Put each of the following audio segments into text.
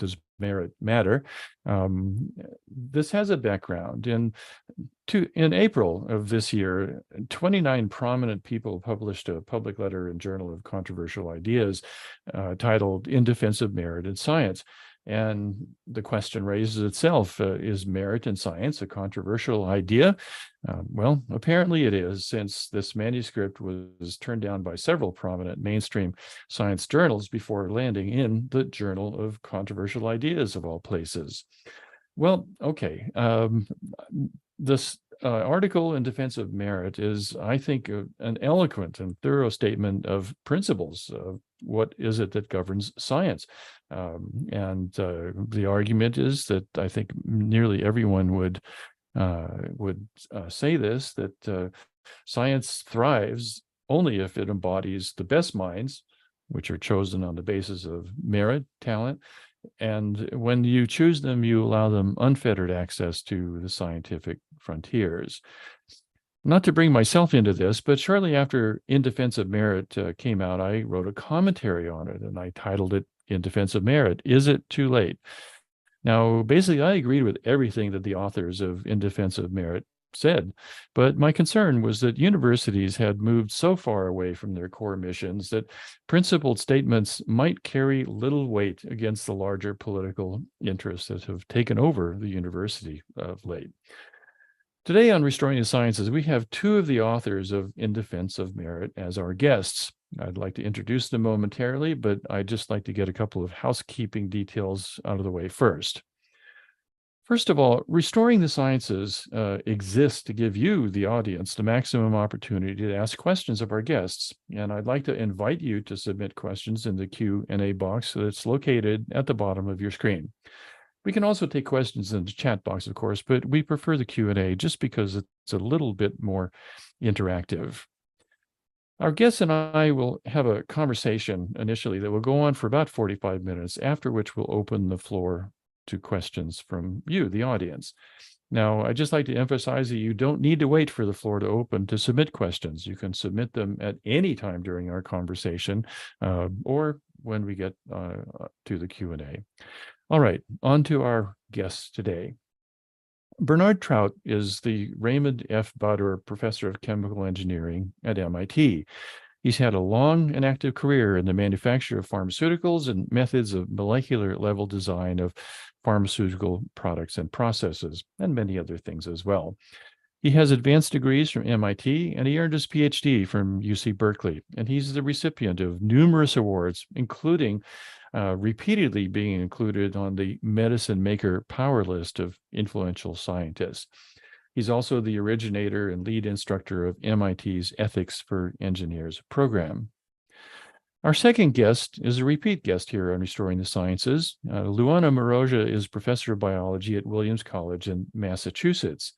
does merit matter? This has a background. In April of this year, 29 prominent people published a public letter in Journal of Controversial Ideas titled In Defense of Merit in Science. And the question raises itself, is merit in science a controversial idea? Well, apparently it is, since this manuscript was turned down by several prominent mainstream science journals before landing in the Journal of Controversial Ideas, of all places. Well, okay. This article in defense of merit is, I think, an eloquent and thorough statement of principles of what is it that governs science. And the argument is that I think nearly everyone would say this, that science thrives only if it embodies the best minds, which are chosen on the basis of merit, talent. And when you choose them, you allow them unfettered access to the scientific frontiers. Not to bring myself into this, but shortly after In Defense of Merit came out, I wrote a commentary on it, and I titled it In Defense of Merit, Is It Too Late? Now, basically, I agreed with everything that the authors of In Defense of Merit said, but my concern was that universities had moved so far away from their core missions that principled statements might carry little weight against the larger political interests that have taken over the university of late. Today on Restoring the Sciences, we have two of the authors of In Defense of Merit as our guests. I'd like to introduce them momentarily, but I'd just like to get a couple of housekeeping details out of the way first. First of all, Restoring the Sciences exists to give you, the audience, the maximum opportunity to ask questions of our guests. And I'd like to invite you to submit questions in the Q&A box that's located at the bottom of your screen. We can also take questions in the chat box, of course, but we prefer the Q&A just because it's a little bit more interactive. Our guests and I will have a conversation initially that will go on for about 45 minutes, after which we'll open the floor to questions from you, the audience. Now, I'd just like to emphasize that you don't need to wait for the floor to open to submit questions. You can submit them at any time during our conversation or when we get to the Q&A. All right, on to our guests today. Bernard Trout is the Raymond F. Butter Professor of Chemical Engineering at MIT. He's had a long and active career in the manufacture of pharmaceuticals and methods of molecular level design of pharmaceutical products and processes, and many other things as well. He has advanced degrees from MIT, and he earned his PhD from UC Berkeley, and he's the recipient of numerous awards, including repeatedly being included on the Medicine Maker Power List of influential scientists. He's also the originator and lead instructor of MIT's Ethics for Engineers program. Our second guest is a repeat guest here on Restoring the Sciences. Luana Moroja is professor of biology at Williams College in Massachusetts.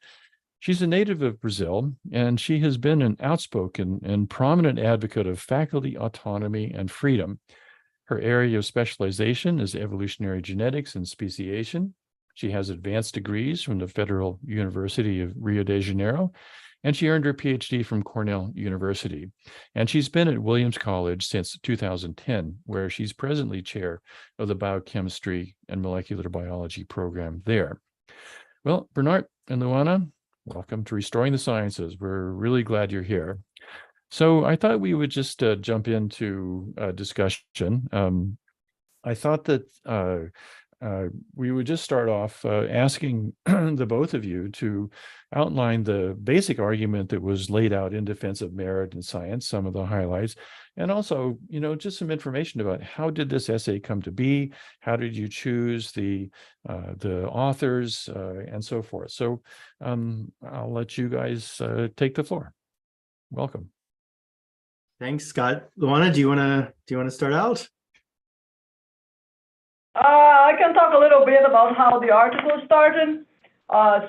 She's a native of Brazil, and she has been an outspoken and prominent advocate of faculty autonomy and freedom. Her area of specialization is evolutionary genetics and speciation. She has advanced degrees from the Federal University of Rio de Janeiro, and she earned her PhD from Cornell University. And she's been at Williams College since 2010, where she's presently chair of the biochemistry and molecular biology program there. Well, Bernard and Luana, welcome to Restoring the Sciences. We're really glad you're here. So I thought we would just jump into a discussion. I thought that we would just start off asking the both of you to outline the basic argument that was laid out in defense of merit in science, some of the highlights, and also, just some information about how did this essay come to be, how did you choose the authors, and so forth. So I'll let you guys take the floor. Welcome. Thanks, Scott. Luana, do you want to start out? I can talk a little bit about how the article started.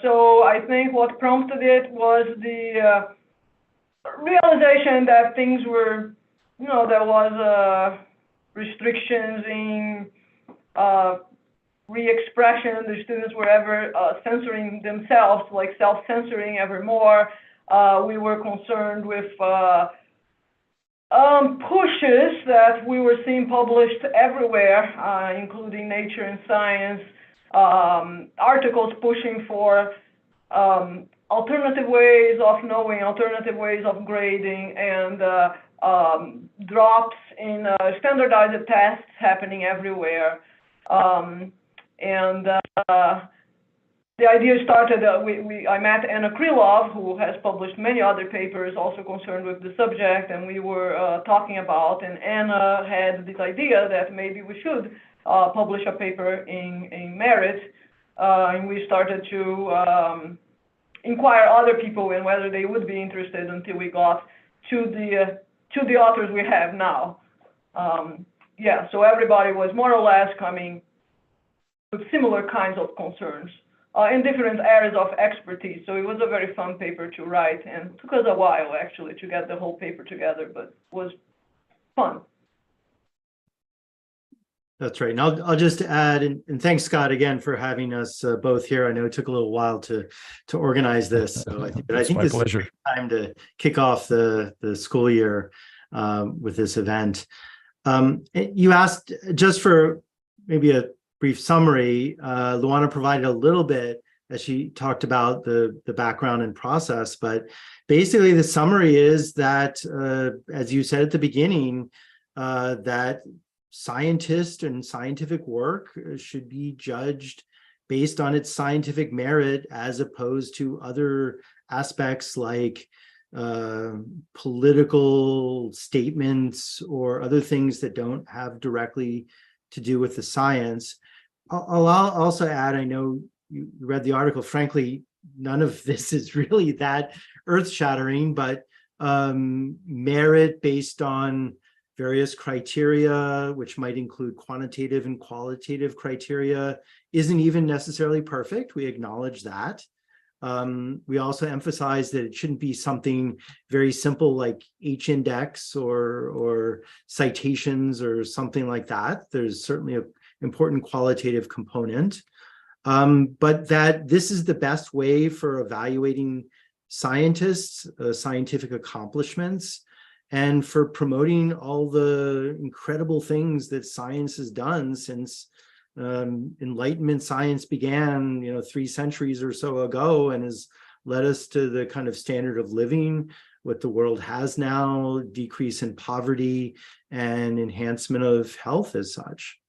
So I think what prompted it was the realization that things were, there was restrictions in re-expression. The students were ever censoring themselves, like self-censoring ever more. We were concerned with pushes that we were seeing published everywhere, including Nature and Science, articles pushing for alternative ways of knowing, alternative ways of grading, and drops in standardized tests happening everywhere. The idea started, I met Anna Krylov, who has published many other papers also concerned with the subject, and we were talking about, and Anna had this idea that maybe we should publish a paper in Merit, and we started to inquire other people and whether they would be interested until we got to the authors we have now. Yeah, so everybody was more or less coming with similar kinds of concerns in different areas of expertise. So it was a very fun paper to write, and it took us a while actually to get the whole paper together, but it was fun. That's right. And I'll just add, and thanks, Scott, again for having us both here. I know it took a little while to organize this, so I think this pleasure. is a time to kick off the school year with this event. You asked, just for maybe a brief summary, Luana provided a little bit as she talked about the background and process, but basically the summary is that, as you said at the beginning, that scientists and scientific work should be judged based on its scientific merit as opposed to other aspects like political statements or other things that don't have directly to do with the science. I'll also add, I know you read the article, frankly, none of this is really that earth-shattering, but merit based on various criteria, which might include quantitative and qualitative criteria, isn't even necessarily perfect. We acknowledge that. We also emphasize that it shouldn't be something very simple like H-index or citations or something like that. There's certainly an important qualitative component, but that this is the best way for evaluating scientists, scientific accomplishments, and for promoting all the incredible things that science has done since Enlightenment science began, 3 centuries or so ago, and has led us to the kind of standard of living, what the world has now, decrease in poverty, and enhancement of health as such.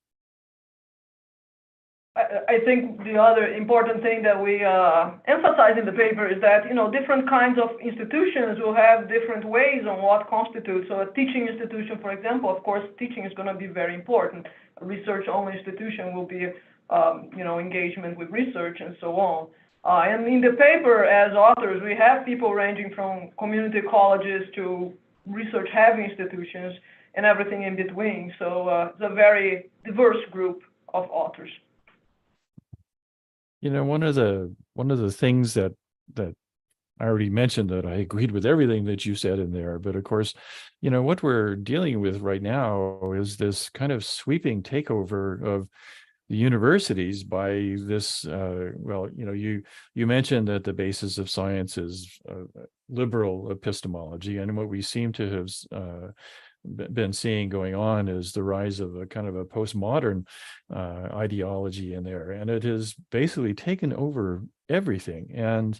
I think the other important thing that we emphasize in the paper is that, different kinds of institutions will have different ways on what constitutes. So a teaching institution, for example, of course, teaching is going to be very important. A research-only institution will be, engagement with research and so on. And in the paper, as authors, we have people ranging from community colleges to research-heavy institutions and everything in between. So it's a very diverse group of authors. One of the things that I already mentioned, that I agreed with everything that you said in there, but of course, what we're dealing with right now is this kind of sweeping takeover of the universities by this. You mentioned that the basis of science is liberal epistemology, and what we seem to have been seeing going on is the rise of a kind of a postmodern ideology in there, and it has basically taken over everything. And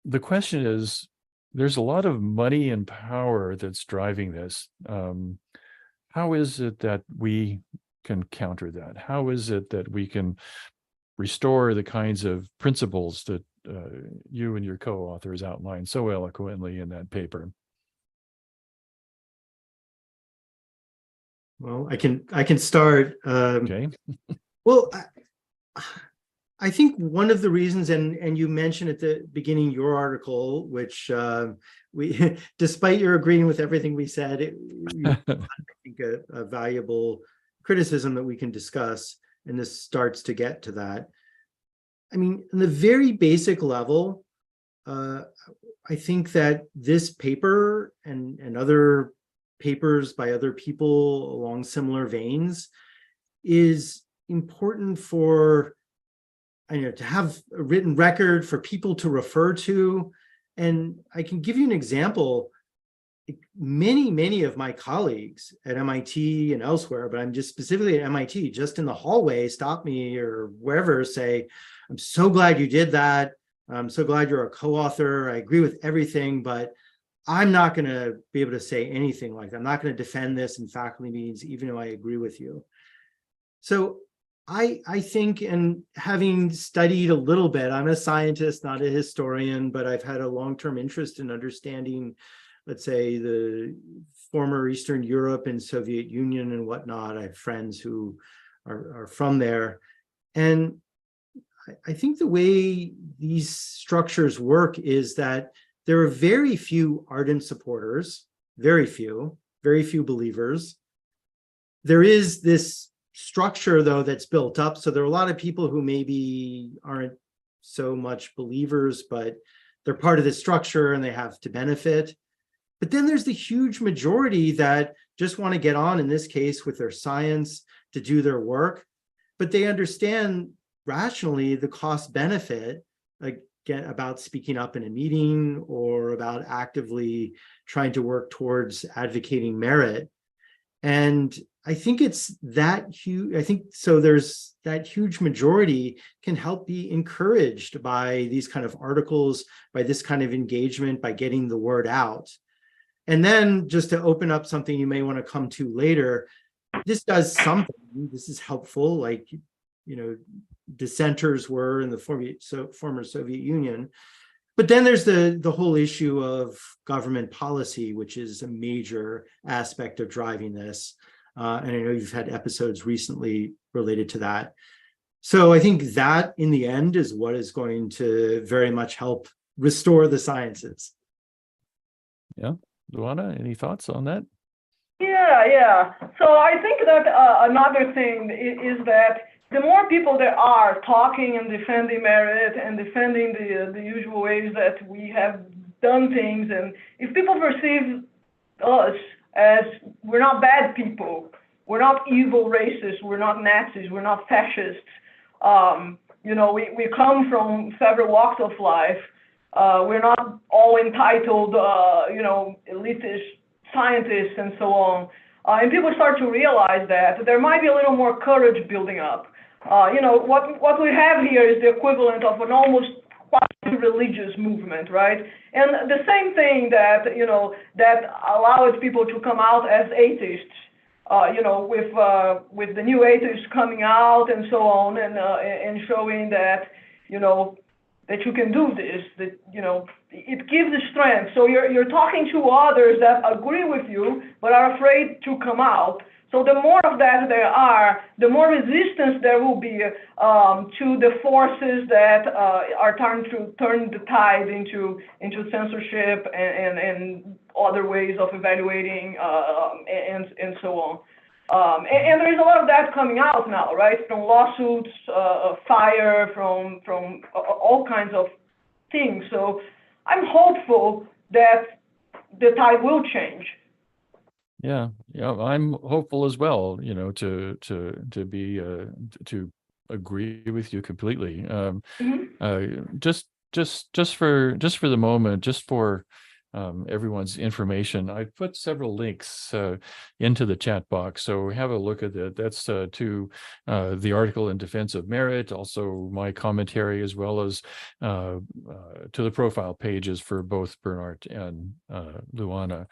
the question is, there's a lot of money and power that's driving this. How is it that we can counter that? How is it that we can restore the kinds of principles that you and your co-authors outlined so eloquently in that paper? Well, I can start. Okay. Well, I think one of the reasons, and you mentioned at the beginning your article, which we, despite your agreeing with everything we said, I think a valuable criticism that we can discuss, and this starts to get to that. I mean, on the very basic level, I think that this paper and other papers by other people along similar veins is important for, to have a written record for people to refer to And I can give you an example. Many of my colleagues at MIT and elsewhere, but I'm just specifically at MIT, just in the hallway, stop me or wherever, say, I'm so glad you did that. I'm so glad you're a co-author. I agree with everything, but I'm not going to be able to say anything like that. I'm not going to defend this in faculty meetings, even though I agree with you. So I think, and having studied a little bit, I'm a scientist, not a historian, but I've had a long-term interest in understanding, let's say, the former Eastern Europe and Soviet Union and whatnot. I have friends who are from there. And I think the way these structures work is that there are very few ardent supporters, very few believers. There is this structure, though, that's built up. So there are a lot of people who maybe aren't so much believers, but they're part of the structure and they have to benefit. But then there's the huge majority that just want to get on, in this case, with their science to do their work, but they understand rationally the cost benefit, again, about speaking up in a meeting or about actively trying to work towards advocating merit. And I think it's that huge. I think so. There's that huge majority can help be encouraged by these kind of articles, by this kind of engagement, by getting the word out. And then just to open up something you may want to come to later, this does something. This is helpful, like, dissenters were in the former Soviet Union. But then there's the whole issue of government policy, which is a major aspect of driving this. And I know you've had episodes recently related to that. So I think that in the end is what is going to very much help restore the sciences. Yeah. Luana, any thoughts on that? Yeah. So I think that another thing is that the more people there are talking and defending merit and defending the usual ways that we have done things, and if people perceive us as we're not bad people, we're not evil racists, we're not Nazis, we're not fascists, we come from several walks of life, we're not all entitled, elitist scientists and so on. And people start to realize that there might be a little more courage building up. What we have here is the equivalent of an almost quasi-religious movement, right? And the same thing that, that allowed people to come out as atheists, with the new atheists coming out and so on, and showing that, that you can do this, that, it gives the strength. So you're talking to others that agree with you, but are afraid to come out. So the more of that there are, the more resistance there will be to the forces that are trying to turn the tide into censorship and other ways of evaluating and so on. And there is a lot of that coming out now, right? From lawsuits, fire, from all kinds of things. So I'm hopeful that the tide will change. Yeah, I'm hopeful as well. To agree with you completely. Just for the moment, just for everyone's information, I put several links into the chat box, so have a look at it. That's to the article in Defense of Merit, also my commentary, as well as to the profile pages for both Bernard and Luana.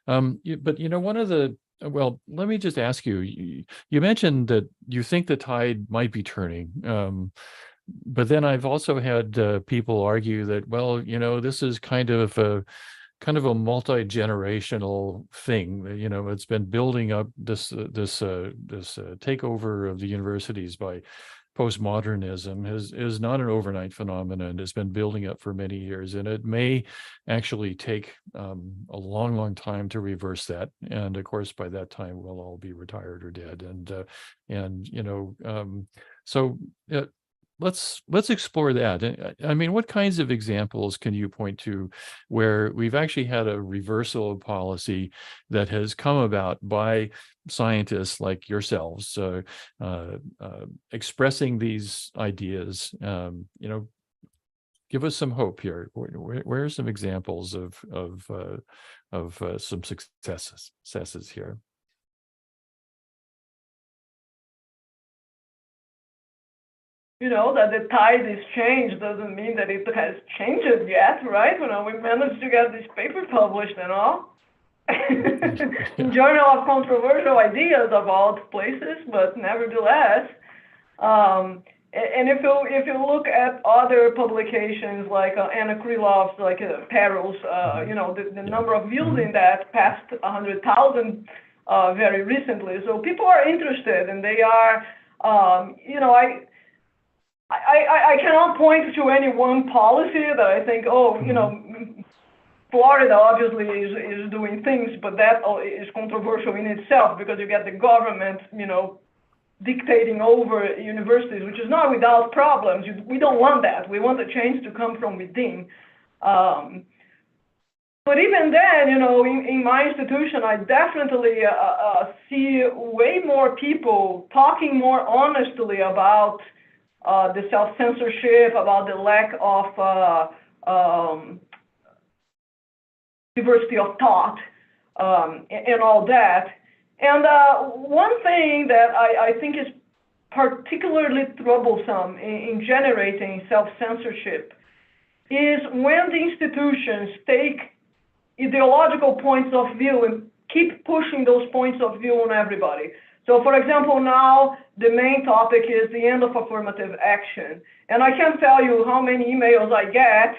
But one of the, well, let me just ask you, you mentioned that you think the tide might be turning. But then I've also had people argue that, well, this is kind of a multi-generational thing. It's been building up, this takeover of the universities by postmodernism is not an overnight phenomenon. It's been building up for many years, and it may actually take a long time to reverse that. And of course, by that time, we'll all be retired or dead. So let's explore that. I mean, what kinds of examples can you point to where we've actually had a reversal of policy that has come about by scientists like yourselves, expressing these ideas, give us some hope here. Where are some examples of some successes here? You know, that the tide is changed doesn't mean that it has changed yet, right? You know, we managed to get this paper published and all. Journal of Controversial Ideas of all places, but nevertheless, and if you look at other publications like Anna Krylov's like Perils, you know, the number of views in that passed 100,000 very recently. So people are interested, and they are, you know, I cannot point to any one policy that I think, oh, you know, Florida obviously is doing things, but that is controversial in itself because you get the government, you know, dictating over universities, which is not without problems. We don't want that. We want the change to come from within. But even then, you know, in my institution, I definitely see way more people talking more honestly about the self-censorship, about the lack of diversity of thought, and all that. And one thing that I think is particularly troublesome in generating self-censorship is when the institutions take ideological points of view and keep pushing those points of view on everybody. So, for example, now the main topic is the end of affirmative action. And I can't tell you how many emails I get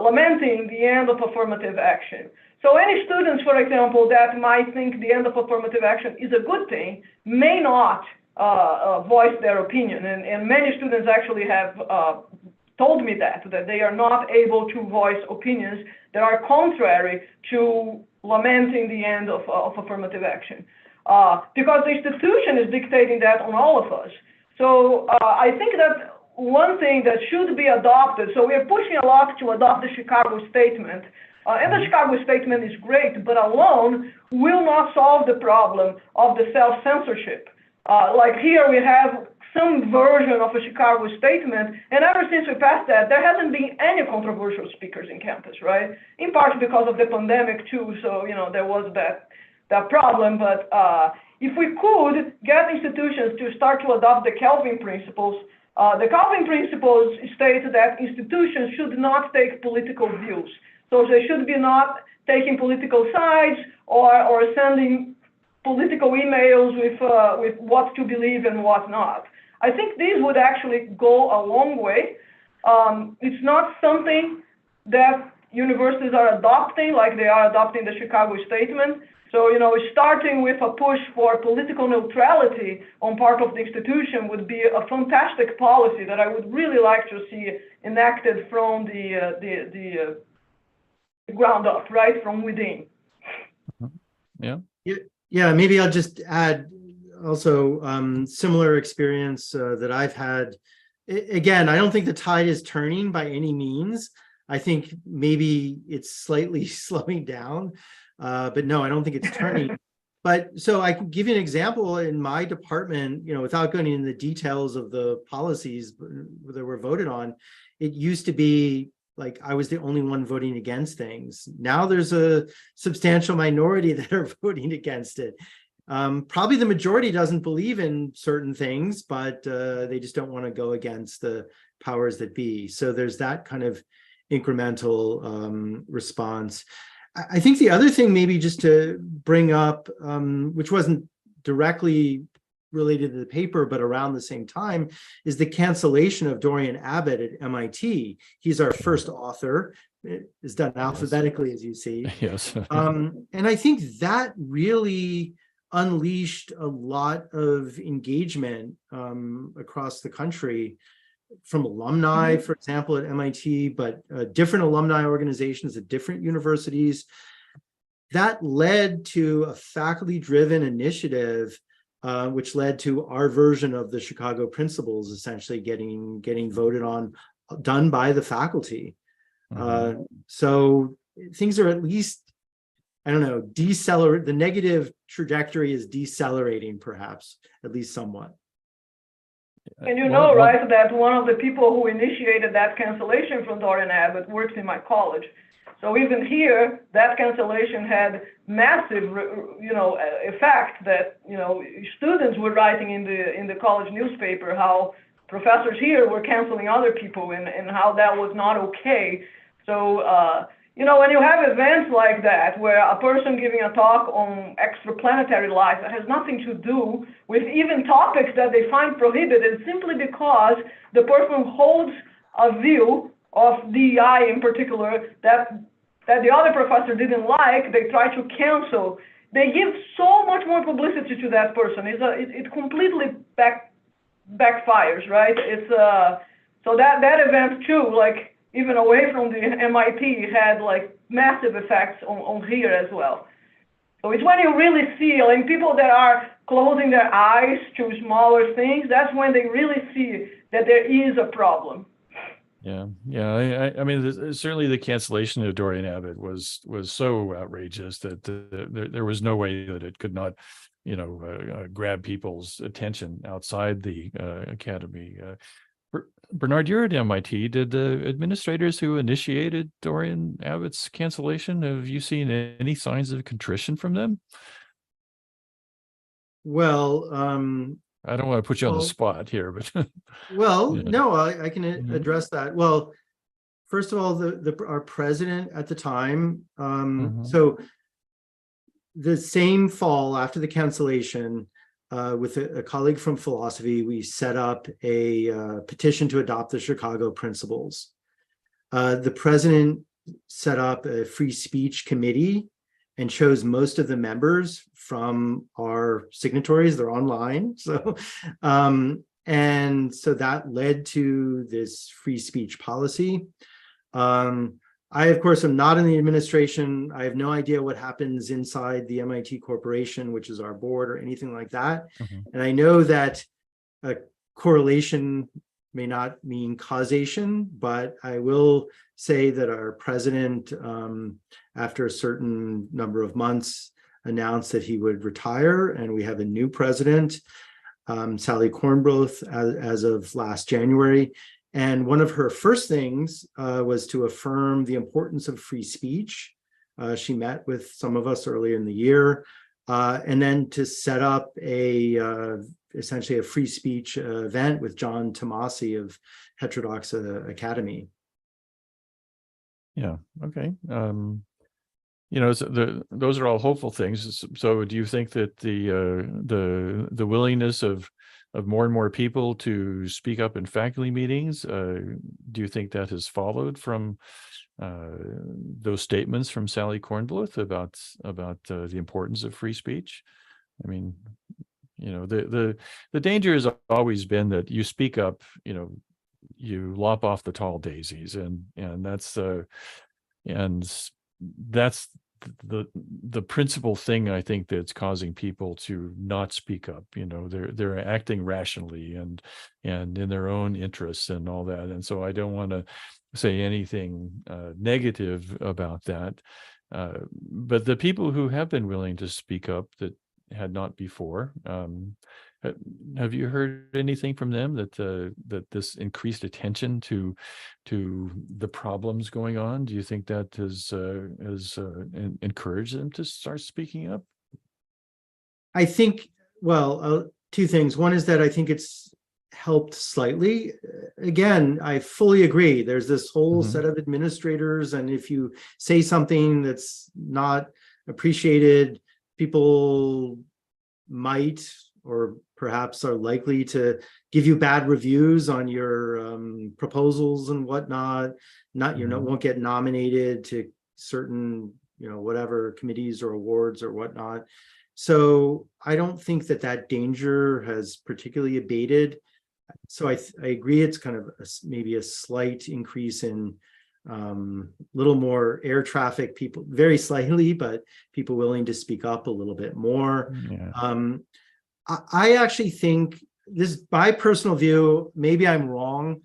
lamenting the end of affirmative action. So any students, for example, that might think the end of affirmative action is a good thing may not voice their opinion. And many students actually have told me that they are not able to voice opinions that are contrary to lamenting the end of affirmative action. Because the institution is dictating that on all of us. So I think that one thing that should be adopted, so we're pushing a lot to adopt the Chicago Statement, and the Chicago Statement is great, but alone will not solve the problem of the self-censorship. Like here we have some version of a Chicago Statement, and ever since we passed that, there hasn't been any controversial speakers in campus, right? In part because of the pandemic too, so you know there was that problem, but if we could get institutions to start to adopt the Kelvin principles, the Kelvin principles state that institutions should not take political views. So they should be not taking political sides or sending political emails with what to believe and what not. I think these would actually go a long way. It's not something that universities are adopting like they are adopting the Chicago Statement. So, you know, starting with a push for political neutrality on part of the institution would be a fantastic policy that I would really like to see enacted from the ground up, right, from within. Yeah. Yeah, maybe I'll just add also similar experience that I've had. Again, I don't think the tide is turning by any means. I think maybe it's slightly slowing down. But no, I don't think it's turning. But so I can give you an example in my department, you know, without going into the details of the policies that were voted on. It used to be like I was the only one voting against things. Now there's a substantial minority that are voting against it. Probably the majority doesn't believe in certain things, but they just don't want to go against the powers that be. So there's that kind of incremental response. I think the other thing maybe just to bring up, which wasn't directly related to the paper, but around the same time, is the cancellation of Dorian Abbott at MIT. He's our first author. It is done alphabetically, as you see. Yes. And I think that really unleashed a lot of engagement across the country from alumni, for example, at MIT, but different alumni organizations at different universities. That led to a faculty-driven initiative, which led to our version of the Chicago Principles, essentially getting voted on, done by the faculty. So things are at least, I don't know, the negative trajectory is decelerating, perhaps, at least somewhat. And you Well, know, right, that one of the people who initiated that cancellation from Dorian Abbott works in my college. So even here, that cancellation had massive, effect that, students were writing in the college newspaper how professors here were canceling other people and how that was not okay. So, when you have events like that, where a person giving a talk on extraplanetary life that has nothing to do with even topics that they find prohibited, simply because the person holds a view of DEI in particular that the other professor didn't like, they try to cancel. They give so much more publicity to that person. It completely backfires, right? So that event too, like, even away from the MIT, had like massive effects on here as well. So it's when you really see, like, people that are closing their eyes to smaller things, that's when they really see that there is a problem. Yeah. I mean, certainly the cancellation of Dorian Abbott was so outrageous that there was no way that it could not, grab people's attention outside the academy. Bernard, you're at MIT. Did the administrators who initiated Dorian Abbott's cancellation, have you seen any signs of contrition from them? Well, I don't want to put you on the spot here, but well, yeah. no, I can address that. Well, first of all, our president at the time, so the same fall after the cancellation, with a colleague from philosophy, we set up a petition to adopt the Chicago principles. The president set up a free speech committee and chose most of the members from our signatories. They're online. So, and so that led to this free speech policy. I, of course, am not in the administration. I have no idea what happens inside the MIT Corporation, which is our board, or anything like that. And I know that a correlation may not mean causation, but I will say that our president, after a certain number of months, announced that he would retire, and we have a new president, Sally Kornbluth, as of last January. And one of her first things was to affirm the importance of free speech. She met with some of us earlier in the year, and then to set up essentially a free speech event with John Tomasi of Heterodox Academy. Yeah. Okay. So those are all hopeful things. So do you think that the willingness of more and more people to speak up in faculty meetings, do you think that has followed from those statements from Sally Kornbluth about the importance of free speech? I mean, the danger has always been that you speak up, you lop off the tall daisies, and that's the principal thing I think that's causing people to not speak up. They're acting rationally and in their own interests and all that. And so I don't want to say anything negative about that. But the people who have been willing to speak up that had not before, have you heard anything from them that this increased attention to the problems going on? Do you think that has encouraged them to start speaking up? I think, well, two things. One is that I think it's helped slightly. Again, I fully agree. There's this whole set of administrators, and if you say something that's not appreciated, people might, or perhaps are likely, to give you bad reviews on your proposals and whatnot. Won't get nominated to certain, whatever committees or awards or whatnot. So I don't think that danger has particularly abated. So I agree, it's kind of maybe a slight increase in little more air traffic, people, very slightly, but people willing to speak up a little bit more. Yeah. I actually think, this is my personal view, maybe I'm wrong.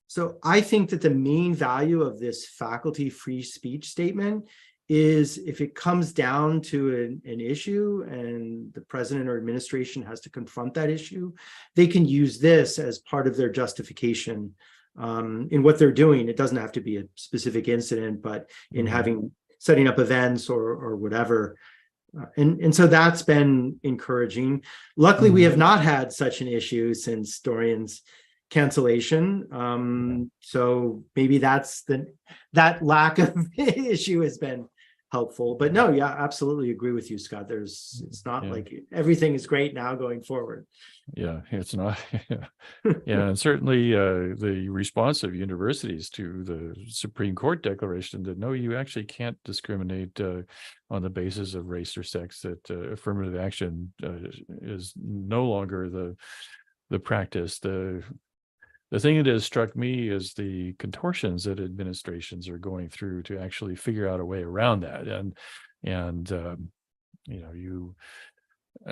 So I think that the main value of this faculty free speech statement is if it comes down to an issue and the president or administration has to confront that issue, they can use this as part of their justification in what they're doing. It doesn't have to be a specific incident, but in setting up events or whatever. And so that's been encouraging. Luckily, we have not had such an issue since Dorian's cancellation. So maybe that lack of issue has been helpful. But no, yeah, absolutely agree with you, Scott. It's not like everything is great now going forward. Yeah, it's not. Yeah, and certainly the response of universities to the Supreme Court declaration that no, you actually can't discriminate on the basis of race or sex, that affirmative action is no longer the practice. The thing that has struck me is the contortions that administrations are going through to actually figure out a way around that. And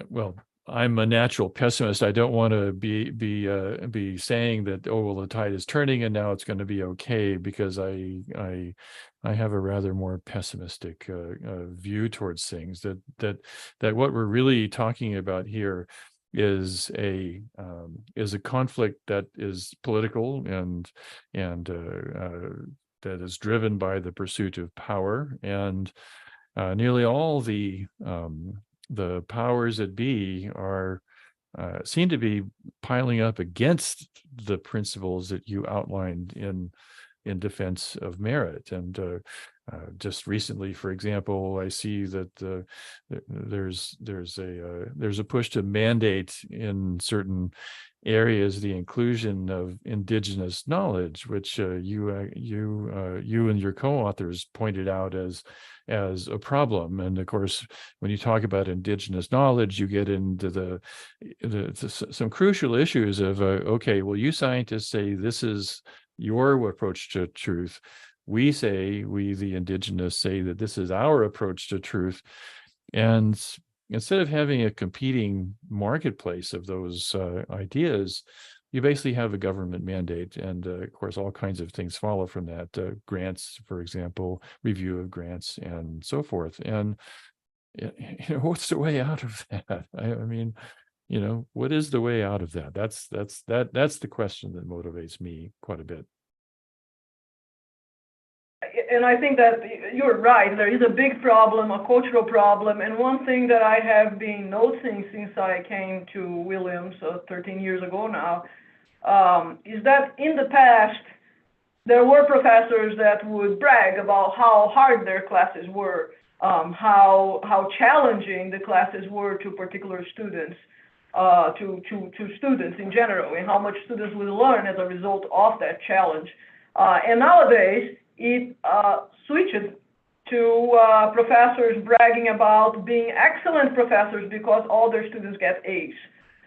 well, I'm a natural pessimist. I don't want to be saying that, oh, well, the tide is turning and now it's going to be okay, because I have a rather more pessimistic view towards things. That what we're really talking about here is a conflict that is political and that is driven by the pursuit of power, and nearly all the powers that be are seem to be piling up against the principles that you outlined in defense of merit. And just recently, for example, I see that there's a push to mandate in certain areas the inclusion of indigenous knowledge, which you and your co-authors pointed out as a problem. And of course, when you talk about indigenous knowledge, you get into some crucial issues of okay, well, you scientists say this is your approach to truth. We the indigenous say that this is our approach to truth. And instead of having a competing marketplace of those ideas, you basically have a government mandate. And of course, all kinds of things follow from that. Grants, for example, review of grants and so forth. And what's the way out of that? I mean, what is the way out of that? That's the question that motivates me quite a bit. And I think that you're right. There is a big problem, a cultural problem. And one thing that I have been noticing since I came to Williams 13 years ago now, is that in the past, there were professors that would brag about how hard their classes were, how challenging the classes were to particular students, to students in general, and how much students would learn as a result of that challenge. And nowadays, it switched to professors bragging about being excellent professors because all their students get A's.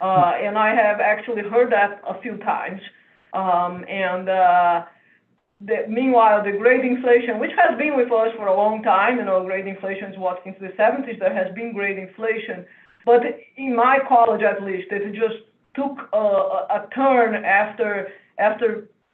And I have actually heard that a few times. Meanwhile, the grade inflation, which has been with us for a long time, grade inflation is since the 70s there has been grade inflation. But in my college, at least, it just took a turn after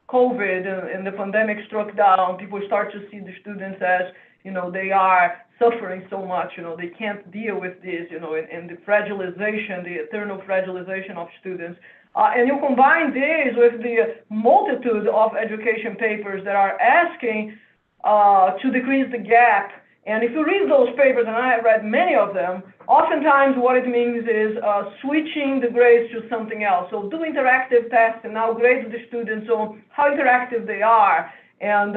COVID and the pandemic struck down. People start to see the students as, they are suffering so much, they can't deal with this, and the fragilization, the eternal fragilization of students. And you combine this with the multitude of education papers that are asking to decrease the gap. And if you read those papers, and I have read many of them, oftentimes what it means is switching the grades to something else. So do interactive tests and now grade the students on how interactive they are, and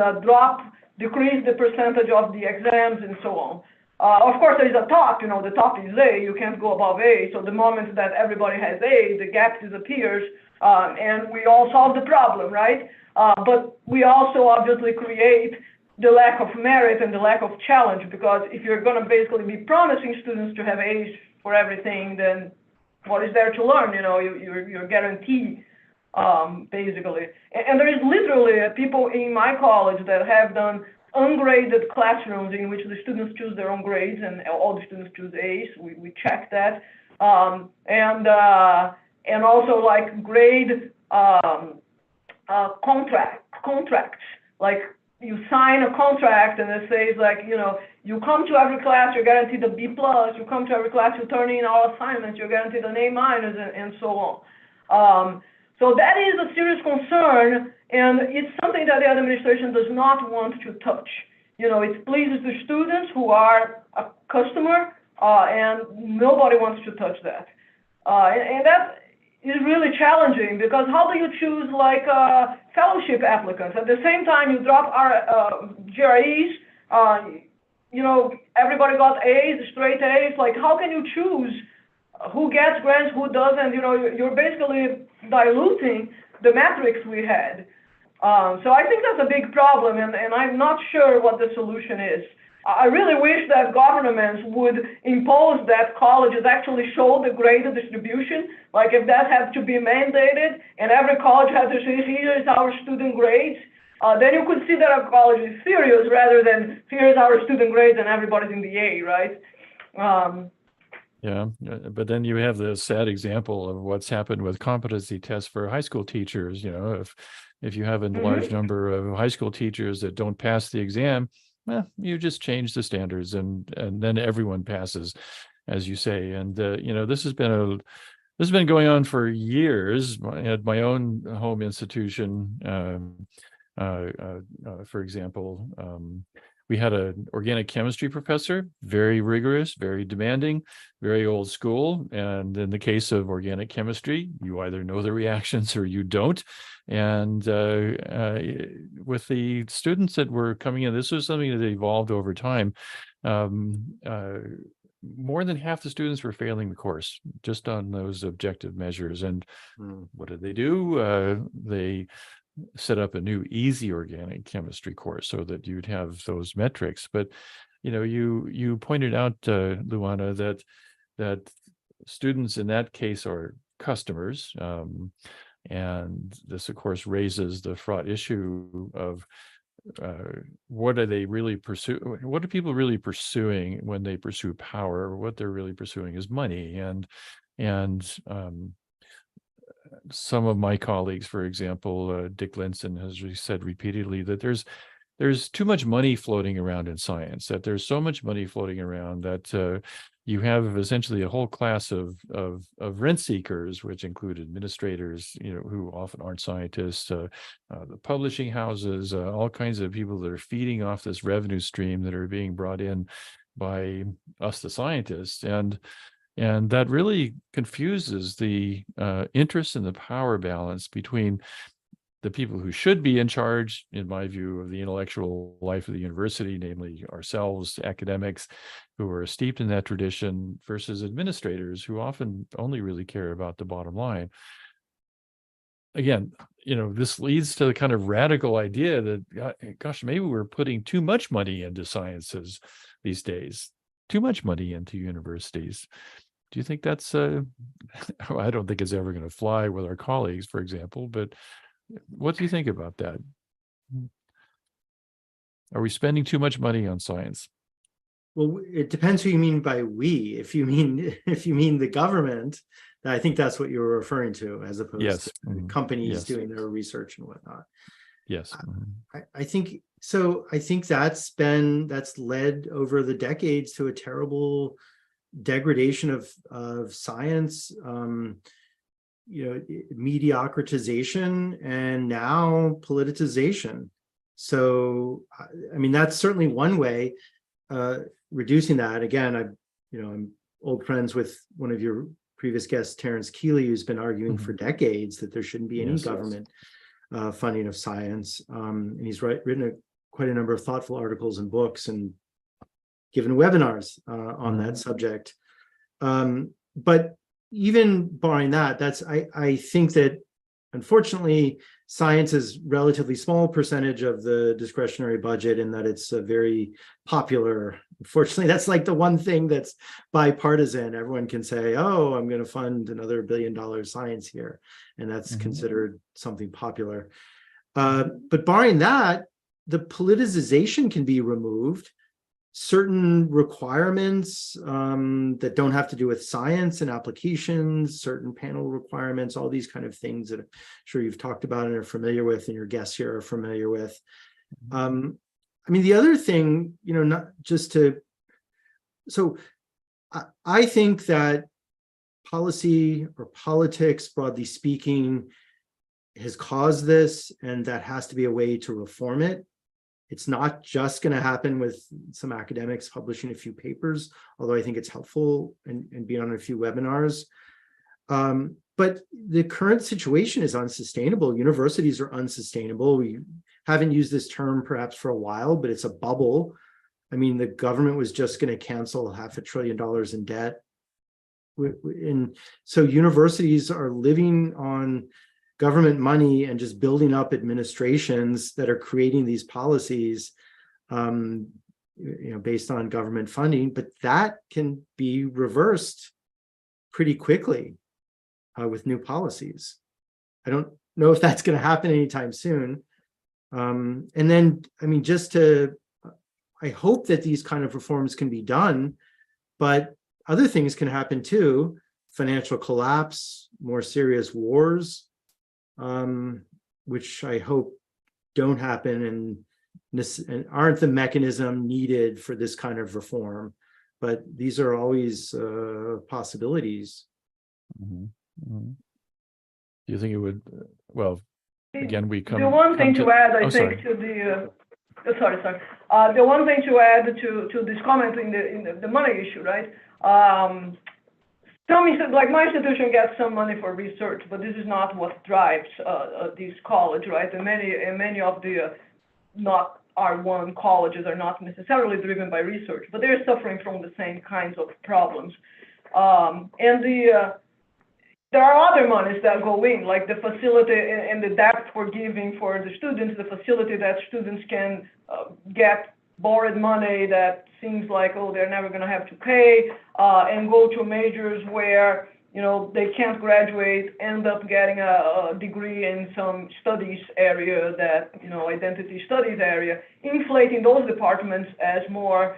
decrease the percentage of the exams and so on. Of course, there is a top, the top is A, you can't go above A. So the moment that everybody has A, the gap disappears, and we all solve the problem, right? But we also obviously create the lack of merit and the lack of challenge, because if you're going to basically be promising students to have A's for everything, then what is there to learn? You're guaranteed, basically. And there is literally people in my college that have done ungraded classrooms in which the students choose their own grades and all the students choose A's. We check that. And also like grade contracts, like you sign a contract and it says like, You come to every class, you're guaranteed a B plus. You come to every class, you turn in all assignments, you're guaranteed an A minus, and so on. So that is a serious concern, and it's something that the administration does not want to touch. You know, it pleases the students who are a customer, and nobody wants to touch that. And that is really challenging, because how do you choose like fellowship applicants? At the same time, you drop our GREs, you know, everybody got A's, straight A's. Like, how can you choose who gets grants, who doesn't? You know, you're basically diluting the metrics we had. So I think that's a big problem, and I'm not sure what the solution is. I really wish that governments would impose that colleges actually show the grade distribution. Like, if that had to be mandated and every college had to say, here is our student grades, then you could see that a college is serious rather than here's our student grades and everybody's in the A, right? Yeah, but then you have the sad example of what's happened with competency tests for high school teachers. You know, if you have a large number of high school teachers that don't pass the exam, well, you just change the standards, and then everyone passes, as you say. And you know, this has been going on for years. At my own home institution, for example, we had an organic chemistry professor, very rigorous, very demanding, very old school. And in the case of organic chemistry, you either know the reactions or you don't. And with the students that were coming in, this was something that evolved over time. More than half the students were failing the course just on those objective measures. And what did they do? They set up a new easy organic chemistry course so that you'd have those metrics. But you know, you pointed out, Luana, that students in that case are customers, and this of course raises the fraught issue of what are they really pursue? What are people really pursuing when they pursue power? What they're really pursuing is money, and some of my colleagues, for example, Dick Linson, has said repeatedly that there's too much money floating around in science, that there's so much money floating around that you have essentially a whole class of rent seekers, which include administrators, you know, who often aren't scientists, the publishing houses, all kinds of people that are feeding off this revenue stream that are being brought in by us, the scientists. And that really confuses the interest and the power balance between the people who should be in charge, in my view, of the intellectual life of the university, namely ourselves, academics, who are steeped in that tradition, versus administrators who often only really care about the bottom line. Again, you know, this leads to the kind of radical idea that, gosh, maybe we're putting too much money into sciences these days, too much money into universities. Do you think that's, I don't think it's ever going to fly with our colleagues, for example, but what do you think about that? Are we spending too much money on science? Well, it depends who you mean by we. If you mean the government, I think that's what you were referring to, as opposed to companies doing their research and whatnot. Yes. I think so. I think that's led over the decades to a terrible degradation of science, mediocratization, and now politicization. So, I mean, that's certainly one way. Reducing that, again, I'm old friends with one of your previous guests, Terence Keeley, who's been arguing for decades that there shouldn't be any government funding of science, and he's written quite a number of thoughtful articles and books and given webinars on that subject. But even barring that, I think that unfortunately science is relatively small percentage of the discretionary budget, and that it's a very popular. Unfortunately, that's like the one thing that's bipartisan. Everyone can say, oh, I'm going to fund another $1 billion science here, and that's considered something popular. But barring that, the politicization can be removed. Certain requirements that don't have to do with science and applications, certain panel requirements, all these kind of things that I'm sure you've talked about and are familiar with, and your guests here are familiar with. I mean, the other thing, not just to, so I think that policy or politics, broadly speaking, has caused this, and that has to be a way to reform it. It's not just going to happen with some academics publishing a few papers, although I think it's helpful and being on a few webinars. But the current situation is unsustainable. Universities are unsustainable. We haven't used this term perhaps for a while, but it's a bubble. I mean, the government was just going to cancel $500 billion in debt. And so universities are living on government money and just building up administrations that are creating these policies, based on government funding, but that can be reversed pretty quickly with new policies. I don't know if that's going to happen anytime soon. And then, I mean, I hope that these kind of reforms can be done, but other things can happen too. Financial collapse, more serious wars, which I hope don't happen and aren't the mechanism needed for this kind of reform. But these are always possibilities. Mm-hmm. Mm-hmm. Do you think it would, well, again, we come. The one thing to add, I think, sorry. to the, the one thing to add to this comment in the money issue, right? Like my institution gets some money for research, but this is not what drives this college, right? And many of the not R1 colleges are not necessarily driven by research, but they're suffering from the same kinds of problems. There are other monies that go in, like the facility and the debt forgiving for the students, the facility that students can get borrowed money that seems like, oh, they're never going to have to pay, and go to majors where, they can't graduate, end up getting a degree in some studies area that, identity studies area, inflating those departments as more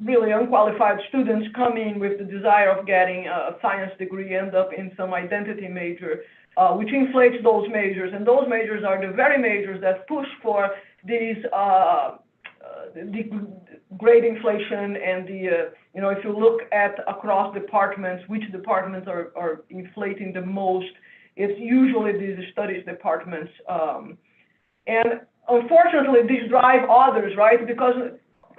really unqualified students come in with the desire of getting a science degree, end up in some identity major, which inflates those majors. And those majors are the very majors that push for these the grade inflation and the, if you look at across departments, which departments are inflating the most, it's usually these studies departments. And unfortunately, these drive others, right? Because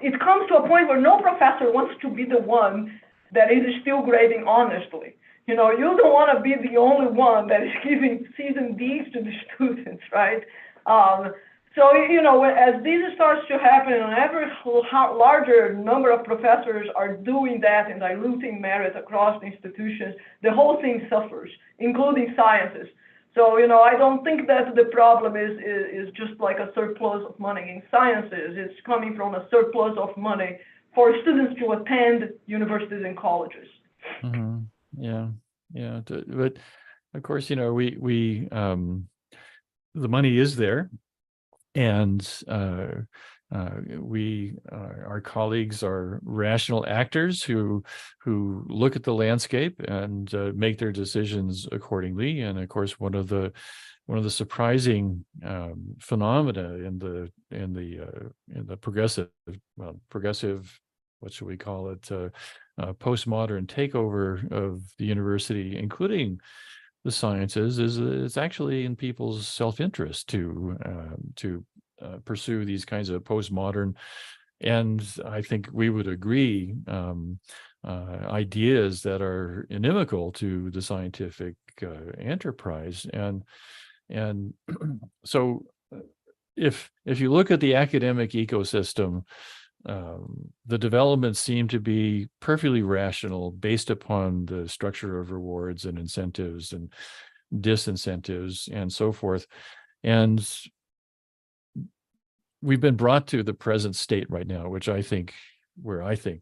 it comes to a point where no professor wants to be the one that is still grading honestly. You don't want to be the only one that is giving C's and D's to the students, right? So, as this starts to happen and every larger number of professors are doing that and diluting merit across the institutions, the whole thing suffers, including sciences. So, I don't think that the problem is just like a surplus of money in sciences. It's coming from a surplus of money for students to attend universities and colleges. Mm-hmm. Yeah. But of course, we the money is there. And our colleagues are rational actors who look at the landscape and make their decisions accordingly. And of course, one of the surprising phenomena in the progressive, what should we call it, postmodern takeover of the university, including the sciences, is it's actually in people's self-interest to pursue these kinds of postmodern, and I think we would agree, ideas that are inimical to the scientific enterprise. And so if you look at the academic ecosystem, the developments seem to be perfectly rational based upon the structure of rewards and incentives and disincentives and so forth. And we've been brought to the present state right now, where I think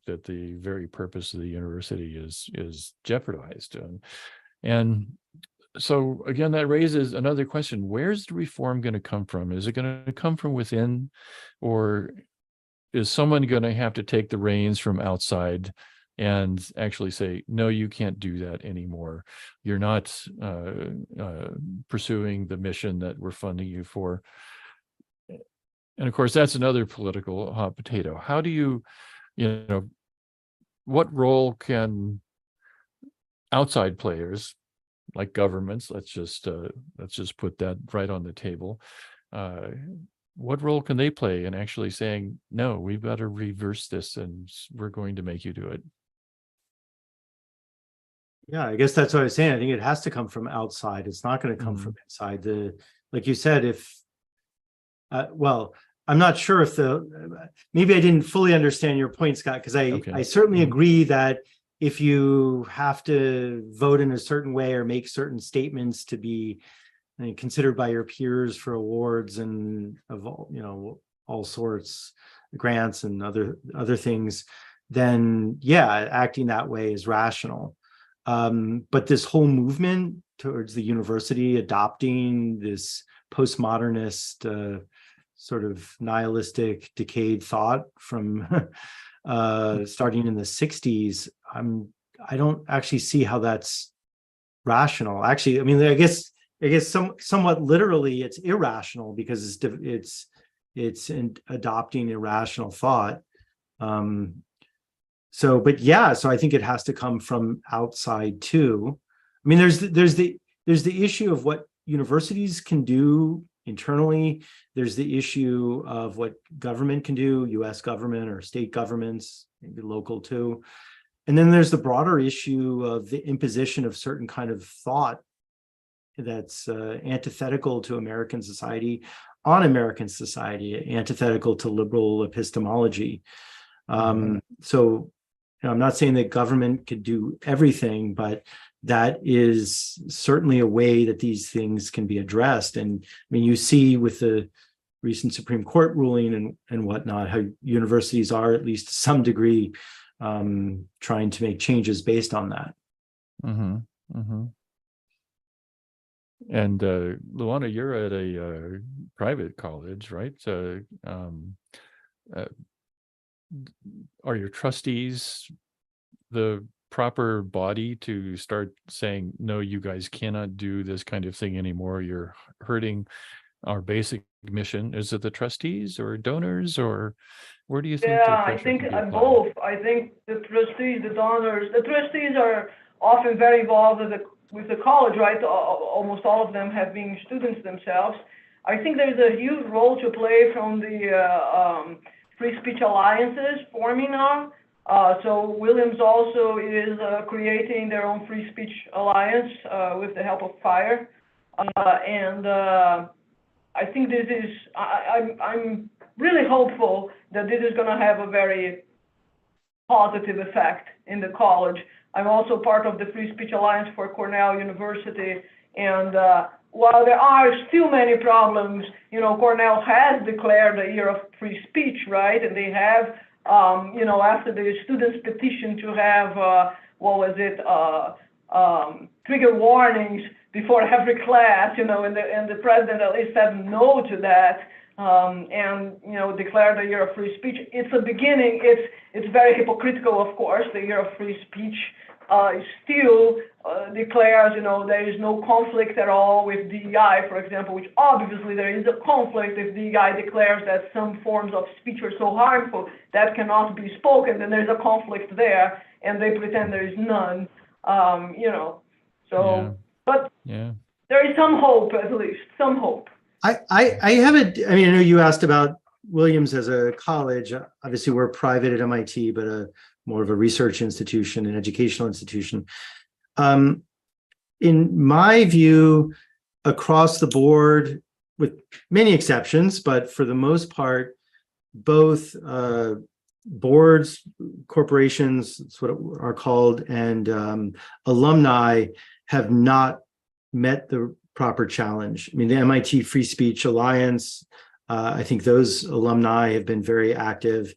that the very purpose of the university is jeopardized. And so again, that raises another question: where's the reform going to come from? Is it going to come from within, or is someone going to have to take the reins from outside and actually say, no, you can't do that anymore. You're not pursuing the mission that we're funding you for. And of course, that's another political hot potato. How do you, what role can outside players like governments, let's just put that right on the table. What role can they play in actually saying, no, we've got to reverse this and we're going to make you do it? Yeah, I guess that's what I was saying. I think it has to come from outside. It's not going to come from inside. Like you said, well, I'm not sure if maybe I didn't fully understand your point, Scott, because I certainly agree that if you have to vote in a certain way or make certain statements to be considered by your peers for awards and of all sorts, grants and other things, then yeah, acting that way is rational. But this whole movement towards the university adopting this postmodernist sort of nihilistic decayed thought from starting in the 60s, I don't actually see how that's rational. Actually, I mean, I guess somewhat literally it's irrational because it's adopting irrational thought. But yeah, so I think it has to come from outside too. I mean, there's the issue of what universities can do internally. There's the issue of what government can do, U.S. government or state governments, maybe local too. And then there's the broader issue of the imposition of certain kind of thought that's antithetical to American society on American society, antithetical to liberal epistemology. So I'm not saying that government could do everything, but that is certainly a way that these things can be addressed. And I mean, you see with the recent Supreme Court ruling and whatnot, how universities are, at least to some degree, trying to make changes based on that. And Luana, you're at a private college, right? Are your trustees the proper body to start saying, no, you guys cannot do this kind of thing anymore, you're hurting our basic mission? Is it the trustees or donors, or where do you think the pressure I think can be applied? both. I think the trustees, the donors, the trustees are often very involved with the college, right? Almost all of them have been students themselves. I think there's a huge role to play from the free speech alliances forming now. So Williams also is creating their own free speech alliance with the help of FIRE. I think this is, I'm really hopeful that this is going to have a very positive effect in the college. I'm also part of the Free Speech Alliance for Cornell University, and while there are still many problems, Cornell has declared a year of free speech, right? And they have, after the students' petition to have, trigger warnings before every class, and the president at least said no to that, and declared a year of free speech. It's a beginning. It's very hypocritical, of course. The year of free speech still declares, there is no conflict at all with DEI, for example, which obviously there is a conflict if DEI declares that some forms of speech are so harmful that cannot be spoken, then there's a conflict there, and they pretend there is none, But there is some hope, at least, some hope. I haven't, I know you asked about Williams as a college. Obviously, we're private at MIT, but more of a research institution, an educational institution. In my view, across the board, with many exceptions, but for the most part, both boards, corporations, that's what are called, and alumni have not met the proper challenge. The MIT Free Speech Alliance, I think those alumni have been very active.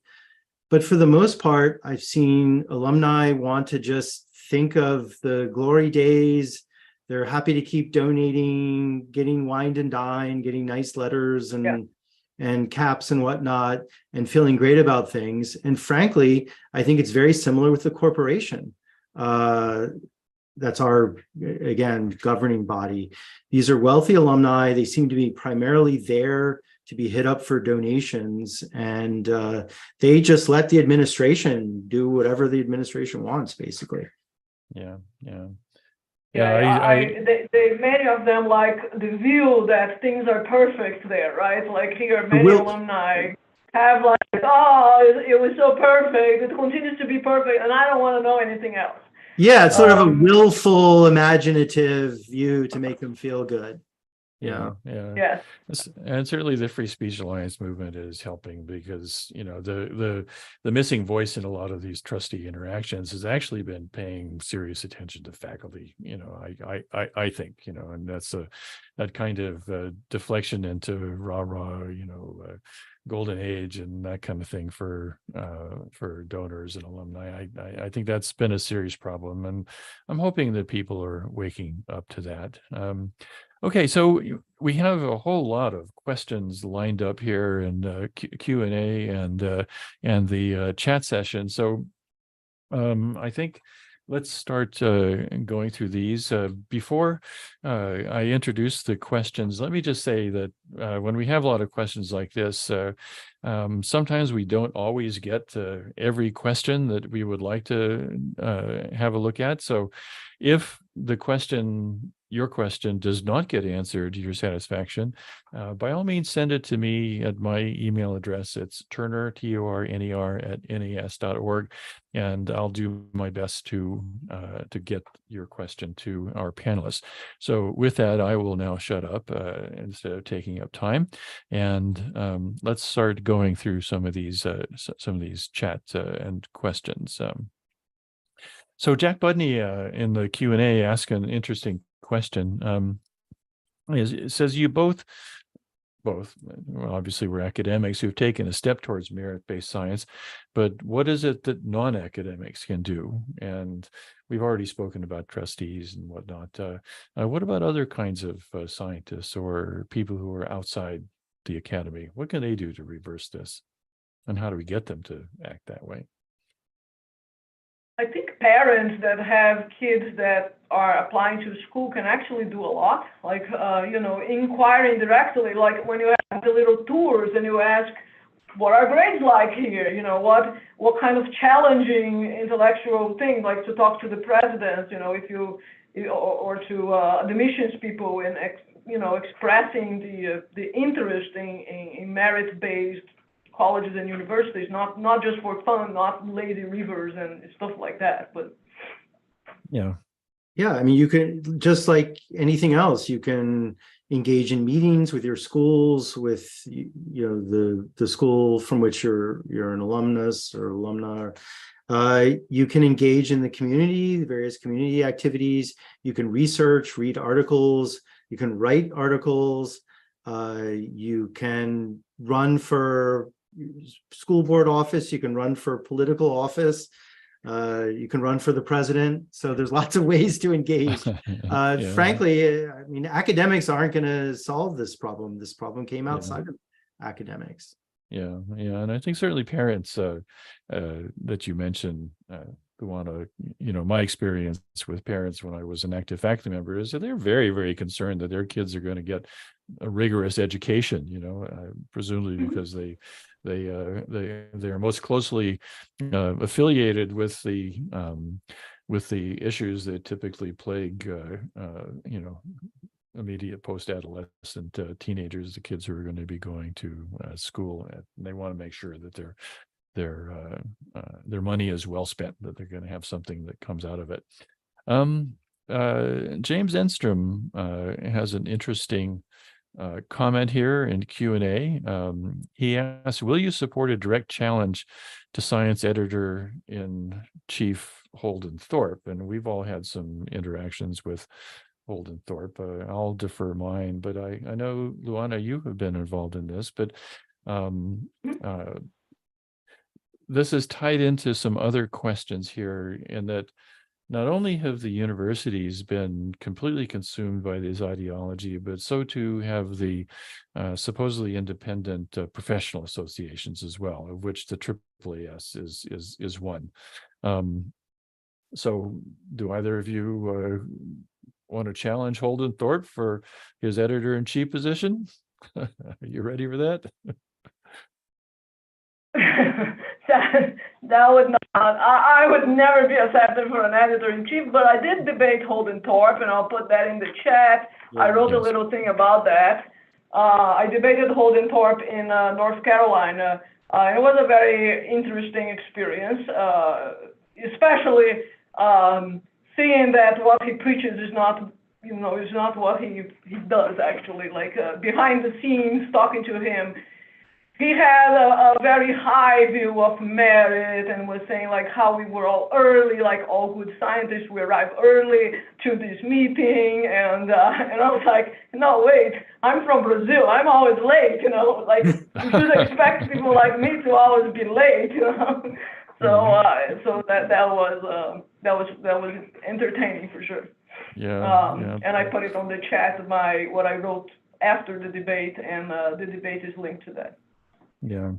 But for the most part, I've seen alumni want to just think of the glory days. They're happy to keep donating, getting wined and dined, getting nice letters and caps and whatnot, and feeling great about things. And frankly, I think it's very similar with the corporation. That's our, again, governing body. These are wealthy alumni. They seem to be primarily there to be hit up for donations, and they just let the administration do whatever the administration wants, basically. Yeah. Many of them like the view that things are perfect there, right? Like here, many alumni have like, oh, it was so perfect, it continues to be perfect, and I don't want to know anything else. Yeah, it's sort of a willful, imaginative view to make them feel good. Yeah. And certainly the Free Speech Alliance movement is helping, because the missing voice in a lot of these trustee interactions has actually been paying serious attention to faculty. I think, and that's that kind of deflection into rah-rah, golden age and that kind of thing for donors and alumni. I think that's been a serious problem, and I'm hoping that people are waking up to that. Okay, so we have a whole lot of questions lined up here in Q&A and the chat session. So I think let's start going through these. Before I introduce the questions, let me just say that when we have a lot of questions like this, sometimes we don't always get every question that we would like to have a look at. So if your question does not get answered to your satisfaction, by all means, send it to me at my email address. It's Turner, TURNER@NAS.org, and I'll do my best to get your question to our panelists. So with that, I will now shut up instead of taking up time, and let's start going through some of these chat and questions. So Jack Budney in the Q&A asked an interesting question. It says you both, well, obviously we're academics who've taken a step towards merit-based science, but what is it that non-academics can do? And we've already spoken about trustees and whatnot. What about other kinds of scientists or people who are outside the academy? What can they do to reverse this? And how do we get them to act that way? I think parents that have kids that are applying to school can actually do a lot, like, inquiring directly, like when you have the little tours and you ask, what are grades like here? What kind of challenging intellectual things, like to talk to the president, or to admissions people, and, expressing the interest in merit-based colleges and universities, not just for fun, not lazy rivers and stuff like that, but yeah, I mean, you can, just like anything else, you can engage in meetings with your schools, with the school from which you're an alumnus or alumna. You can engage in the community, the various community activities. You can research, read articles, you can write articles, you can run for school board office, you can run for political office, you can run for the president. So there's lots of ways to engage. Frankly, I mean, academics aren't going to solve this problem. This problem came outside of academics. Yeah, and I think certainly parents that you mentioned who want to, my experience with parents when I was an active faculty member is that they're very, very concerned that their kids are going to get a rigorous education, presumably because they're most closely affiliated with the issues that typically plague immediate post-adolescent teenagers, the kids who are going to be going to school, and they want to make sure that their money is well spent, that they're going to have something that comes out of it. James Enstrom has an interesting comment here in Q&A. He asks, will you support a direct challenge to science editor-in-chief Holden Thorpe? And we've all had some interactions with Holden Thorpe. I'll defer mine, but I know, Luana, you have been involved in this, but this is tied into some other questions here, in that not only have the universities been completely consumed by this ideology, but so too have the supposedly independent professional associations as well, of which the AAAS is one. So do either of you want to challenge Holden Thorpe for his editor-in-chief position? Are you ready for that? That would not. I would never be accepted for an editor-in-chief, but I did debate Holden Thorpe, and I'll put that in the chat. Yeah. I wrote a Yes. little thing about that. I debated Holden Thorpe in North Carolina. It was a very interesting experience, especially seeing that what he preaches is not, is not what he does actually. Like behind the scenes, talking to him, he had a very high view of merit and was saying like how we were all early, like all good scientists, we arrive early to this meeting, and I was like, no, wait, I'm from Brazil, I'm always late, like you should expect people like me to always be late, So that was entertaining for sure. Yeah. And I put it on the chat, what I wrote after the debate, and the debate is linked to that. Yeah,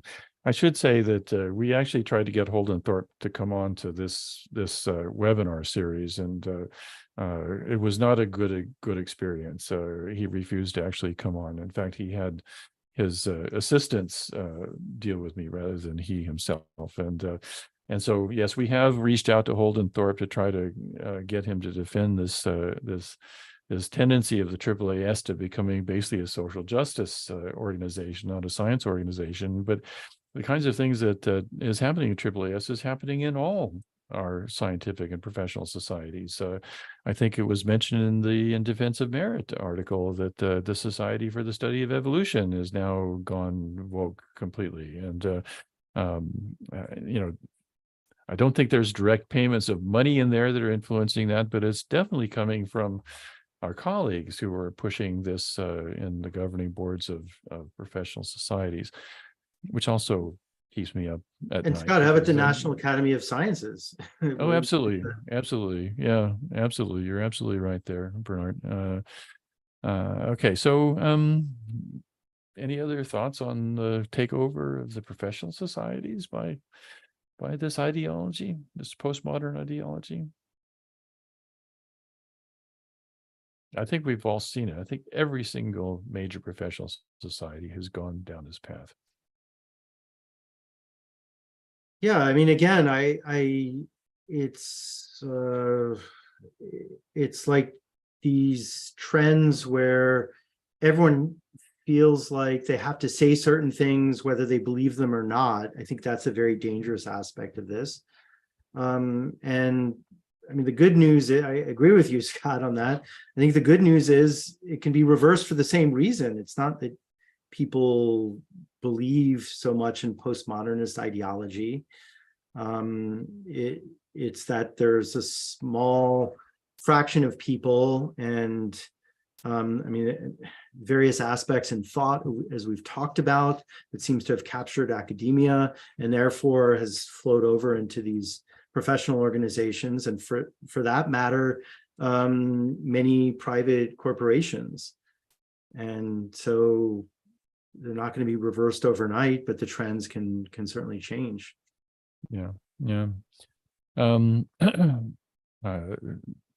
I should say that we actually tried to get Holden Thorpe to come on to this webinar series, and it was not a good experience. He refused to actually come on. In fact, he had his assistants deal with me rather than he himself. And so, yes, we have reached out to Holden Thorpe to try to get him to defend this tendency of the AAAS to becoming basically a social justice organization, not a science organization. But the kinds of things that is happening at AAAS is happening in all our scientific and professional societies. I think it was mentioned in Defense of Merit article that the Society for the Study of Evolution is now gone woke completely. And, I don't think there's direct payments of money in there that are influencing that, but it's definitely coming from our colleagues who are pushing this in the governing boards of professional societies, which also keeps me up at And night. Scott, how about the National Academy of Sciences? Oh, absolutely. Yeah, absolutely. You're absolutely right there, Bernard. Okay, so any other thoughts on the takeover of the professional societies by this ideology, this postmodern ideology? I think we've all seen it. I think every single major professional society has gone down this path. Yeah, I mean, again, it's like these trends where everyone feels like they have to say certain things, whether they believe them or not. I think that's a very dangerous aspect of this. And I mean, the good news, I agree with you, Scott, on that. I think the good news is it can be reversed for the same reason. It's not that people believe so much in postmodernist ideology. It's that there's a small fraction of people, and I mean, various aspects in thought, as we've talked about, that seems to have captured academia and therefore has flowed over into these professional organizations, and for that matter, many private corporations. And so they're not going to be reversed overnight, but the trends can certainly change. Yeah.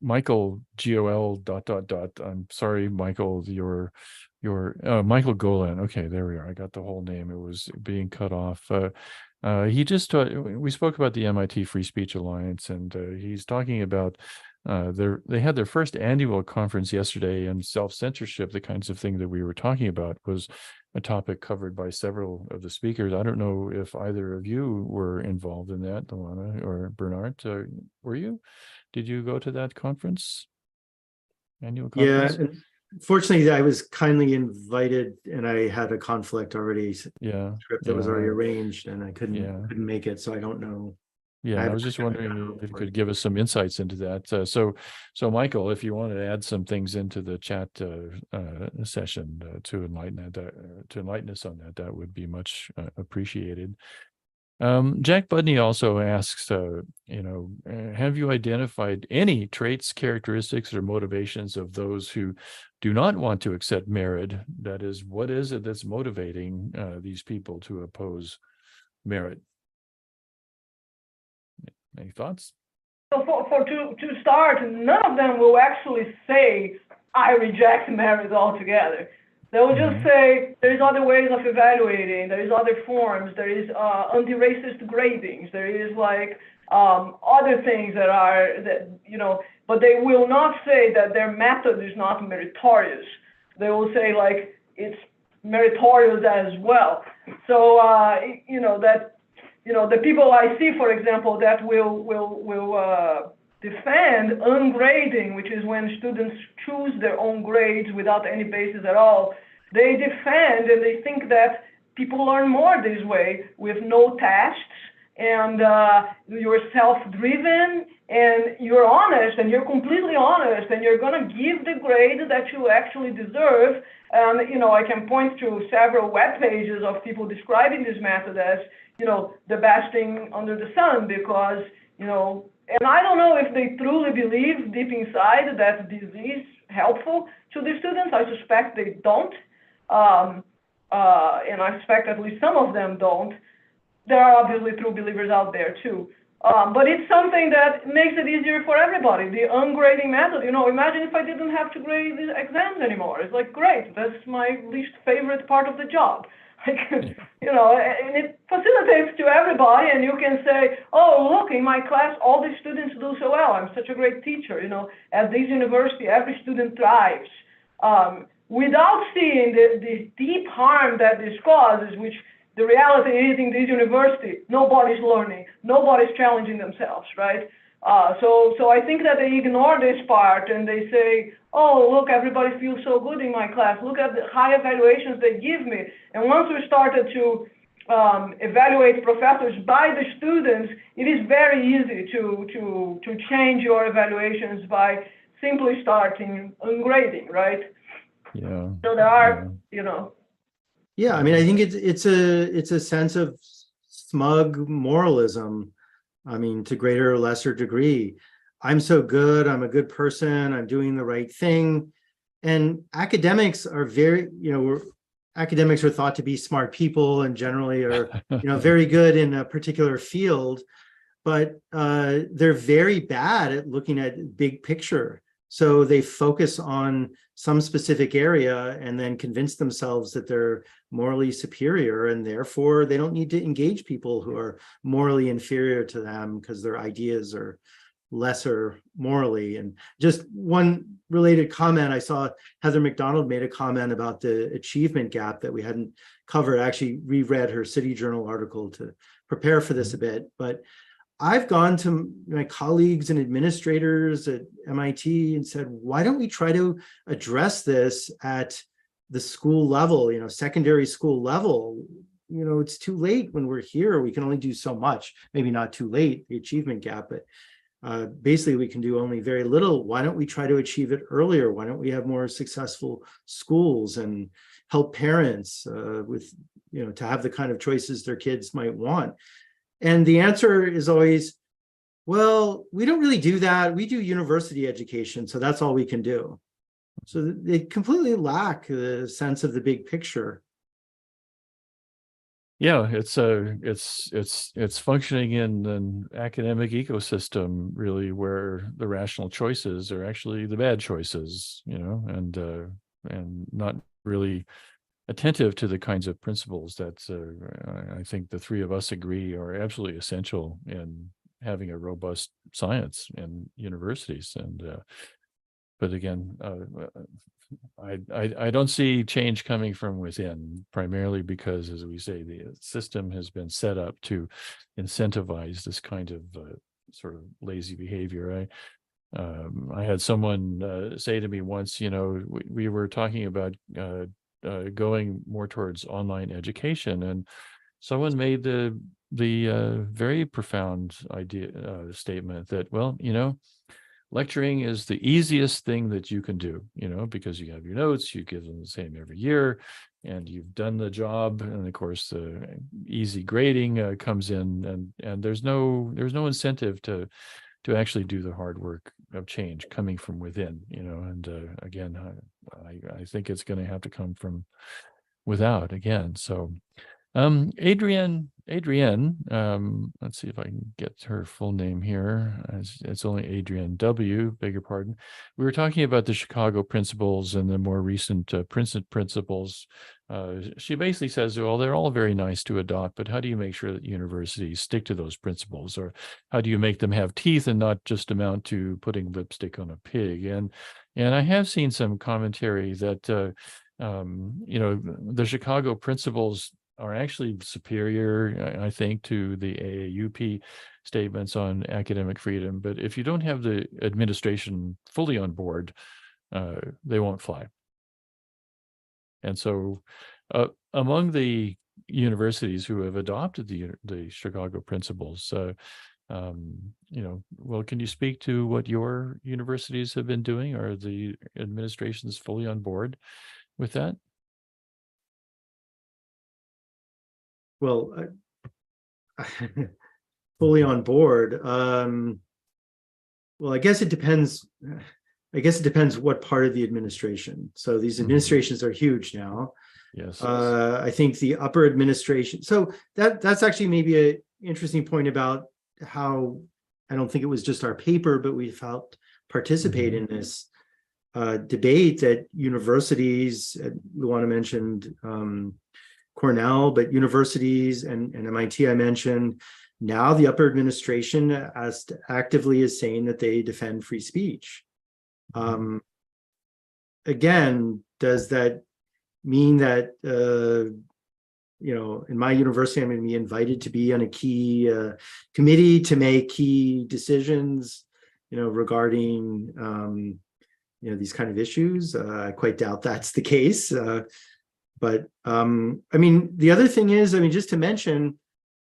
Michael GOL ... I'm sorry, Michael, your Michael Golan. Okay, there we are. I got the whole name. It was being cut off. He just we spoke about the MIT Free Speech Alliance, and he's talking about they had their first annual conference yesterday, and self-censorship, the kinds of thing that we were talking about, was a topic covered by several of the speakers. I don't know if either of you were involved in that, Luana or Bernard. Were you? Did you go to that conference? Annual conference? Yeah, fortunately, I was kindly invited, and I had a conflict already. Yeah, trip that was already arranged, and I couldn't make it, so I don't know. Yeah, I was just wondering if you could give us some insights into that. So Michael, if you want to add some things into the chat session to enlighten us on that, that would be much appreciated. Jack Budney also asks, have you identified any traits, characteristics, or motivations of those who do not want to accept merit? That is, what is it that's motivating these people to oppose merit? Any thoughts? So to start, none of them will actually say, I reject merit altogether. They will just say there's other ways of evaluating, there is other forms, there is anti-racist gradings, there is like other things that are, that, you know, but they will not say that their method is not meritorious. They will say like it's meritorious as well. So, you know, that, you know, the people I see, for example, that will defend ungrading, which is when students choose their own grades without any basis at all. They defend and they think that people learn more this way with no tests, and you're self-driven and you're honest and you're completely honest and you're going to give the grade that you actually deserve. And, you know, I can point to several web pages of people describing this method as, you know, the best thing under the sun, because, you know, and I don't know if they truly believe deep inside that this is helpful to the students. I suspect they don't. And I suspect at least some of them don't. There are obviously true believers out there too. But it's something that makes it easier for everybody. The ungrading method, you know, imagine if I didn't have to grade the exams anymore. It's like, great, that's my least favorite part of the job. Like, you know, and it facilitates to everybody, and you can say, oh, look, in my class, all the students do so well. I'm such a great teacher. You know, at this university, every student thrives. Without seeing the deep harm that this causes, which the reality is in this university, nobody's learning, nobody's challenging themselves, right? So I think that they ignore this part and they say, oh, look, everybody feels so good in my class. Look at the high evaluations they give me. And once we started to evaluate professors by the students, it is very easy to change your evaluations by simply starting ungrading, right? Yeah. So there are, you know. Yeah, I mean, I think it's a sense of smug moralism. I mean, to greater or lesser degree. I'm so good, I'm a good person, I'm doing the right thing. And academics are very, you know, academics are thought to be smart people and generally are, you know, very good in a particular field, but they're very bad at looking at big picture. So they focus on some specific area and then convince themselves that they're morally superior, and therefore they don't need to engage people who are morally inferior to them because their ideas are lesser morally. And just one related comment, I saw Heather McDonald made a comment about the achievement gap that we hadn't covered. I actually reread her City Journal article to prepare for this a bit, but I've gone to my colleagues and administrators at MIT and said, why don't we try to address this at the school level, you know, secondary school level? You know, it's too late when we're here. We can only do so much, maybe not too late, the achievement gap, but basically we can do only very little. Why don't we try to achieve it earlier? Why don't we have more successful schools and help parents with, you know, to have the kind of choices their kids might want? And the answer is always, well, we don't really do that. We do university education, so that's all we can do. So they completely lack the sense of the big picture. Yeah, it's functioning in an academic ecosystem, really, where the rational choices are actually the bad choices, you know, and not really attentive to the kinds of principles that I think the three of us agree are absolutely essential in having a robust science in universities. And but again, I don't see change coming from within, primarily because, as we say, the system has been set up to incentivize this kind of sort of lazy behavior. I had someone say to me once, you know, we were talking about going more towards online education, and someone made the very profound statement that, well, you know, lecturing is the easiest thing that you can do, you know, because you have your notes, you give them the same every year, and you've done the job. And of course, the easy grading comes in, and there's no incentive to actually do the hard work of change coming from within, you know. And again, I think it's going to have to come from without again. So, Adrienne, Adrienne, let's see if I can get her full name here. It's only Adrienne W., beg your pardon. We were talking about the Chicago principles and the more recent Princeton principles. She basically says, well, they're all very nice to adopt, but how do you make sure that universities stick to those principles? Or how do you make them have teeth and not just amount to putting lipstick on a pig? And I have seen some commentary that, the Chicago principles are actually superior, I think, to the AAUP statements on academic freedom. But if you don't have the administration fully on board, they won't fly. And so among the universities who have adopted the Chicago principles, well, can you speak to what your universities have been doing? Are the administrations fully on board with that? Well, fully on board. Well, I guess it depends. I guess it depends what part of the administration. So these administrations are huge now. Yes. I think the upper administration. So that's actually maybe an interesting point about how I don't think it was just our paper, but we felt participate in this debate that universities. Luana mentioned Cornell, but universities and MIT I mentioned. Now the upper administration as actively is saying that they defend free speech. Again, does that mean that in my university I'm going to be invited to be on a key committee to make key decisions, regarding these kind of issues? I quite doubt that's the case. But the other thing is, just to mention,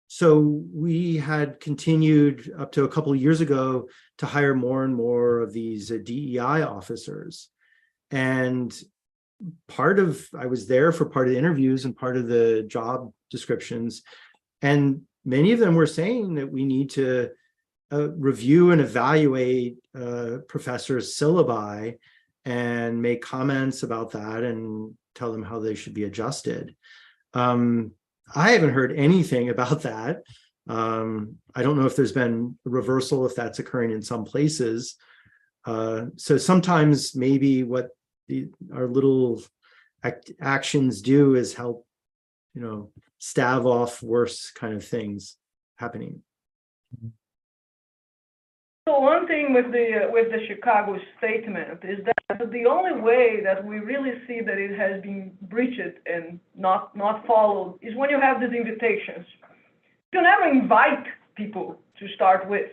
so we had continued up to a couple of years ago to hire more and more of these DEI officers. And I was there for part of the interviews and part of the job descriptions. And many of them were saying that we need to review and evaluate professors' syllabi and make comments about that and tell them how they should be adjusted. I haven't heard anything about that. I don't know if there's been a reversal, if that's occurring in some places. So sometimes maybe what our little actions do is help, stave off worse kind of things happening. So one thing with the Chicago statement is that the only way that we really see that it has been breached and not followed is when you have these invitations. You never invite people to start with.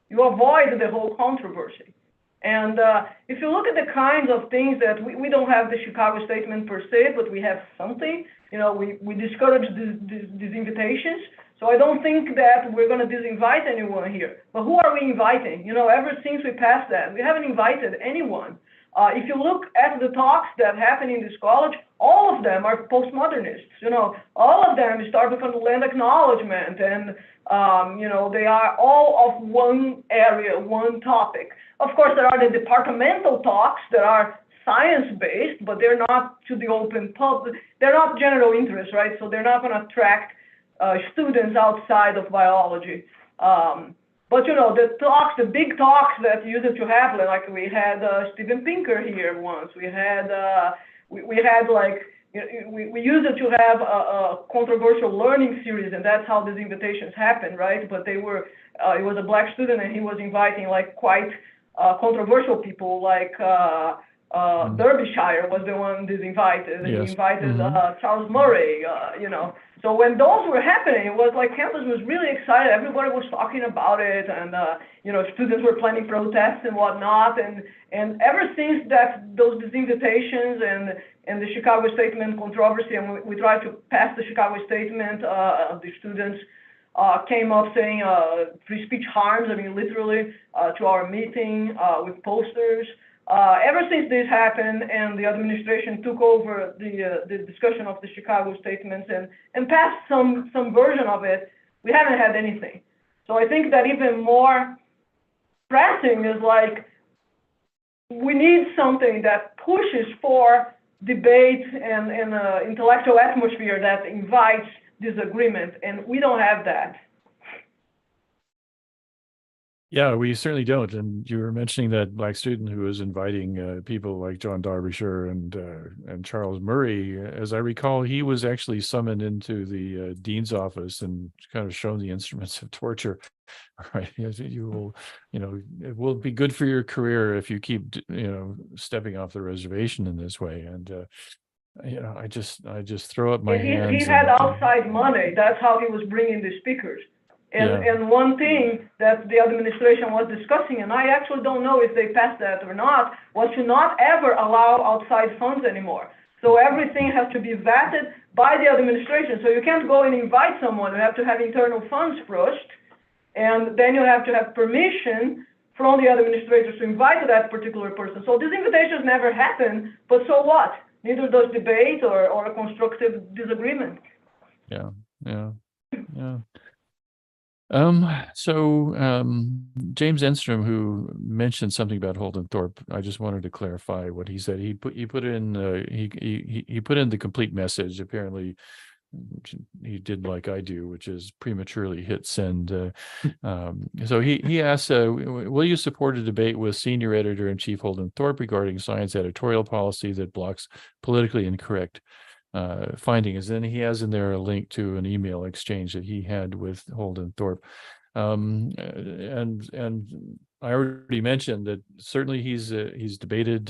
You avoid the whole controversy. And if you look at the kinds of things that we don't have the Chicago statement per se, but we have something, we discourage these invitations. So I don't think that we're going to disinvite anyone here. But who are we inviting? Ever since we passed that, we haven't invited anyone. If you look at the talks that happen in this college, all of them are postmodernists. All of them start with a land acknowledgement, and they are all of one area, one topic. Of course, there are the departmental talks that are science-based, but they're not to the open public. They're not general interest, right? So they're not going to attract students outside of biology. But the big talks that used to happen, like we had Steven Pinker here once. We used to have a controversial learning series, and that's how these invitations happened, right? But it was a black student, and he was inviting quite controversial people, like Derbyshire was the one disinvited. Yes. He invited Charles Murray, So when those were happening, it was like campus was really excited. Everybody was talking about it, and students were planning protests and whatnot. And ever since those disinvitations and the Chicago Statement controversy, and we tried to pass the Chicago Statement, the students came up saying free speech harms. Literally to our meeting with posters. Ever since this happened and the administration took over the discussion of the Chicago statements and passed some version of it, we haven't had anything. So I think that even more pressing is we need something that pushes for debate and intellectual atmosphere that invites disagreement, and we don't have that. Yeah, we certainly don't. And you were mentioning that Black student who was inviting people like John Derbyshire and Charles Murray. As I recall, he was actually summoned into the dean's office and kind of shown the instruments of torture. Right, you will, it will be good for your career if you keep, stepping off the reservation in this way. And I just throw up my hands. He had outside money. That's how he was bringing the speakers. And one thing that the administration was discussing, and I actually don't know if they passed that or not, was to not ever allow outside funds anymore. So everything has to be vetted by the administration. So you can't go and invite someone. You have to have internal funds first, and then you have to have permission from the administrators to invite that particular person. So these invitations never happen, but so what? Neither does debate or a constructive disagreement. Yeah. James Enstrom, who mentioned something about Holden Thorpe, I just wanted to clarify what he said. He put in the complete message. Apparently, he did like I do, which is prematurely hit send. So he asked, will you support a debate with senior editor-in-chief Holden Thorpe regarding science editorial policy that blocks politically incorrect findings? And he has in there a link to an email exchange that he had with Holden Thorpe. And I already mentioned that certainly he's debated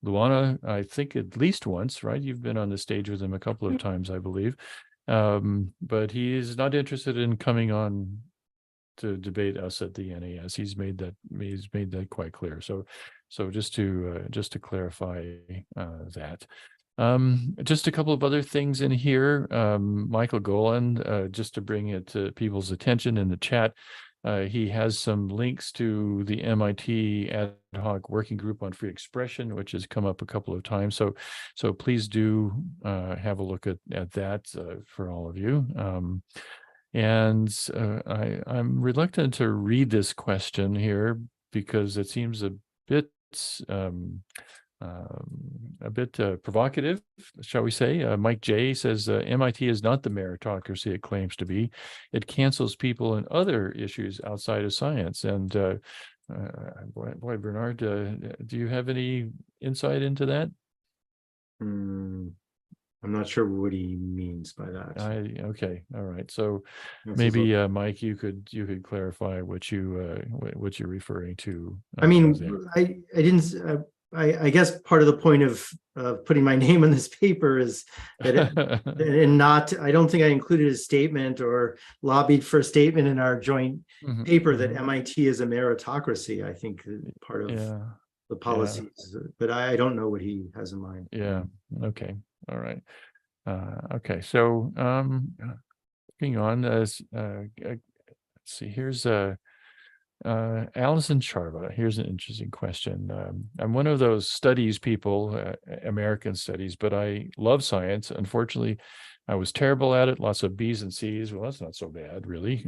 Luana, I think at least once, right? You've been on the stage with him a couple of times, I believe. But he is not interested in coming on to debate us at the NAS. He's made that quite clear. So just to clarify that. Just a couple of other things in here. Michael Golan, just to bring it to people's attention in the chat, he has some links to the MIT ad hoc working group on free expression, which has come up a couple of times. So please do have a look at that for all of you. I'm reluctant to read this question here because it seems a bit provocative, shall we say. Mike J says, MIT is not the meritocracy it claims to be. It cancels people in other issues outside of science. And boy, Bernard, do you have any insight into that? I'm not sure what he means by that. Okay, all right. So maybe Mike, you could clarify what you're referring to. I mean, I didn't. I guess part of the point of putting my name on this paper is that I don't think I included a statement or lobbied for a statement in our joint paper that MIT is a meritocracy. I think part of the policies, but I don't know what he has in mind. Yeah. Okay. All right. Okay. So, moving on, let's see, here's Allison Charva. Here's an interesting question. I'm one of those studies people, American studies, but I love science. Unfortunately, I was terrible at it. Lots of B's and C's. Well, that's not so bad, really.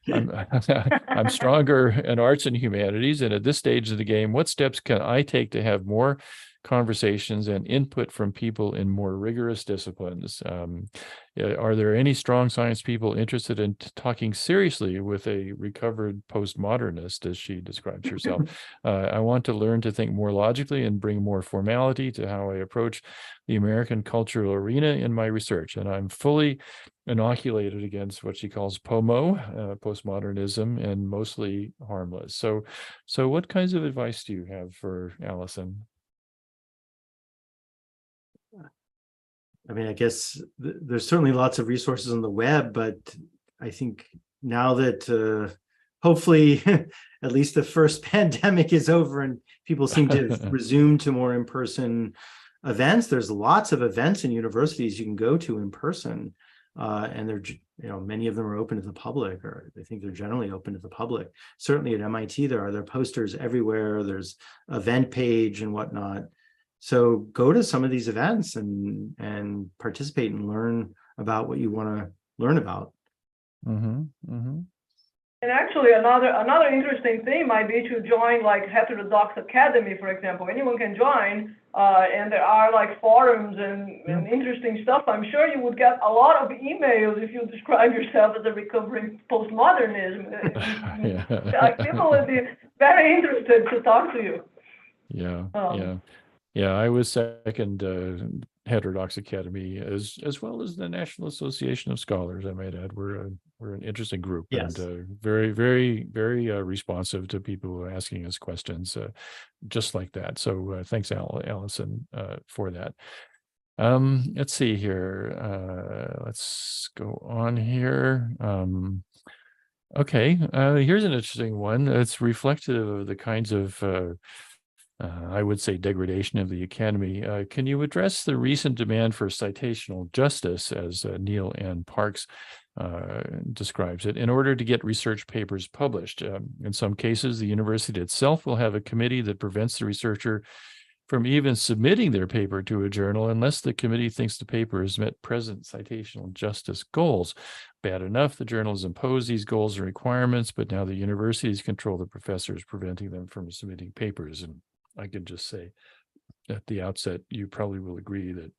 I'm stronger in arts and humanities. And at this stage of the game, what steps can I take to have more conversations and input from people in more rigorous disciplines? Are there any strong science people interested in talking seriously with a recovered postmodernist, as she describes herself? I want to learn to think more logically and bring more formality to how I approach the American cultural arena in my research. And I'm fully inoculated against what she calls POMO, postmodernism, and mostly harmless. So what kinds of advice do you have for Allison? I mean, I guess there's certainly lots of resources on the web, but I think now that hopefully at least the first pandemic is over and people seem to resume to more in-person events, there's lots of events in universities you can go to in person, and they're, many of them are open to the public, or I think they're generally open to the public. Certainly at MIT, there are posters everywhere. There's event page and whatnot. So go to some of these events and participate and learn about what you want to learn about. And And actually, another interesting thing might be to join like Heterodox Academy, for example. Anyone can join, and there are like forums and interesting stuff. I'm sure you would get a lot of emails if you describe yourself as a recovering postmodernism. Like, people would be very interested to talk to you. Yeah. I was second Heterodox Academy as well as the National Association of Scholars. I might add, we're an interesting group, Yes. and very, very, very responsive to people who are asking us questions, just like that. So thanks, Allison, for that. Let's see here. Let's go on here. Okay, here's an interesting one. It's reflective of the kinds of I would say degradation of the academy. Can you address the recent demand for citational justice, as Neil N. Parks describes it, in order to get research papers published? In some cases, the university itself will have a committee that prevents the researcher from even submitting their paper to a journal unless the committee thinks the paper has met present citational justice goals. Bad enough, the journals impose these goals and requirements, but now the universities control the professors, preventing them from submitting papers. And I can just say at the outset, you probably will agree that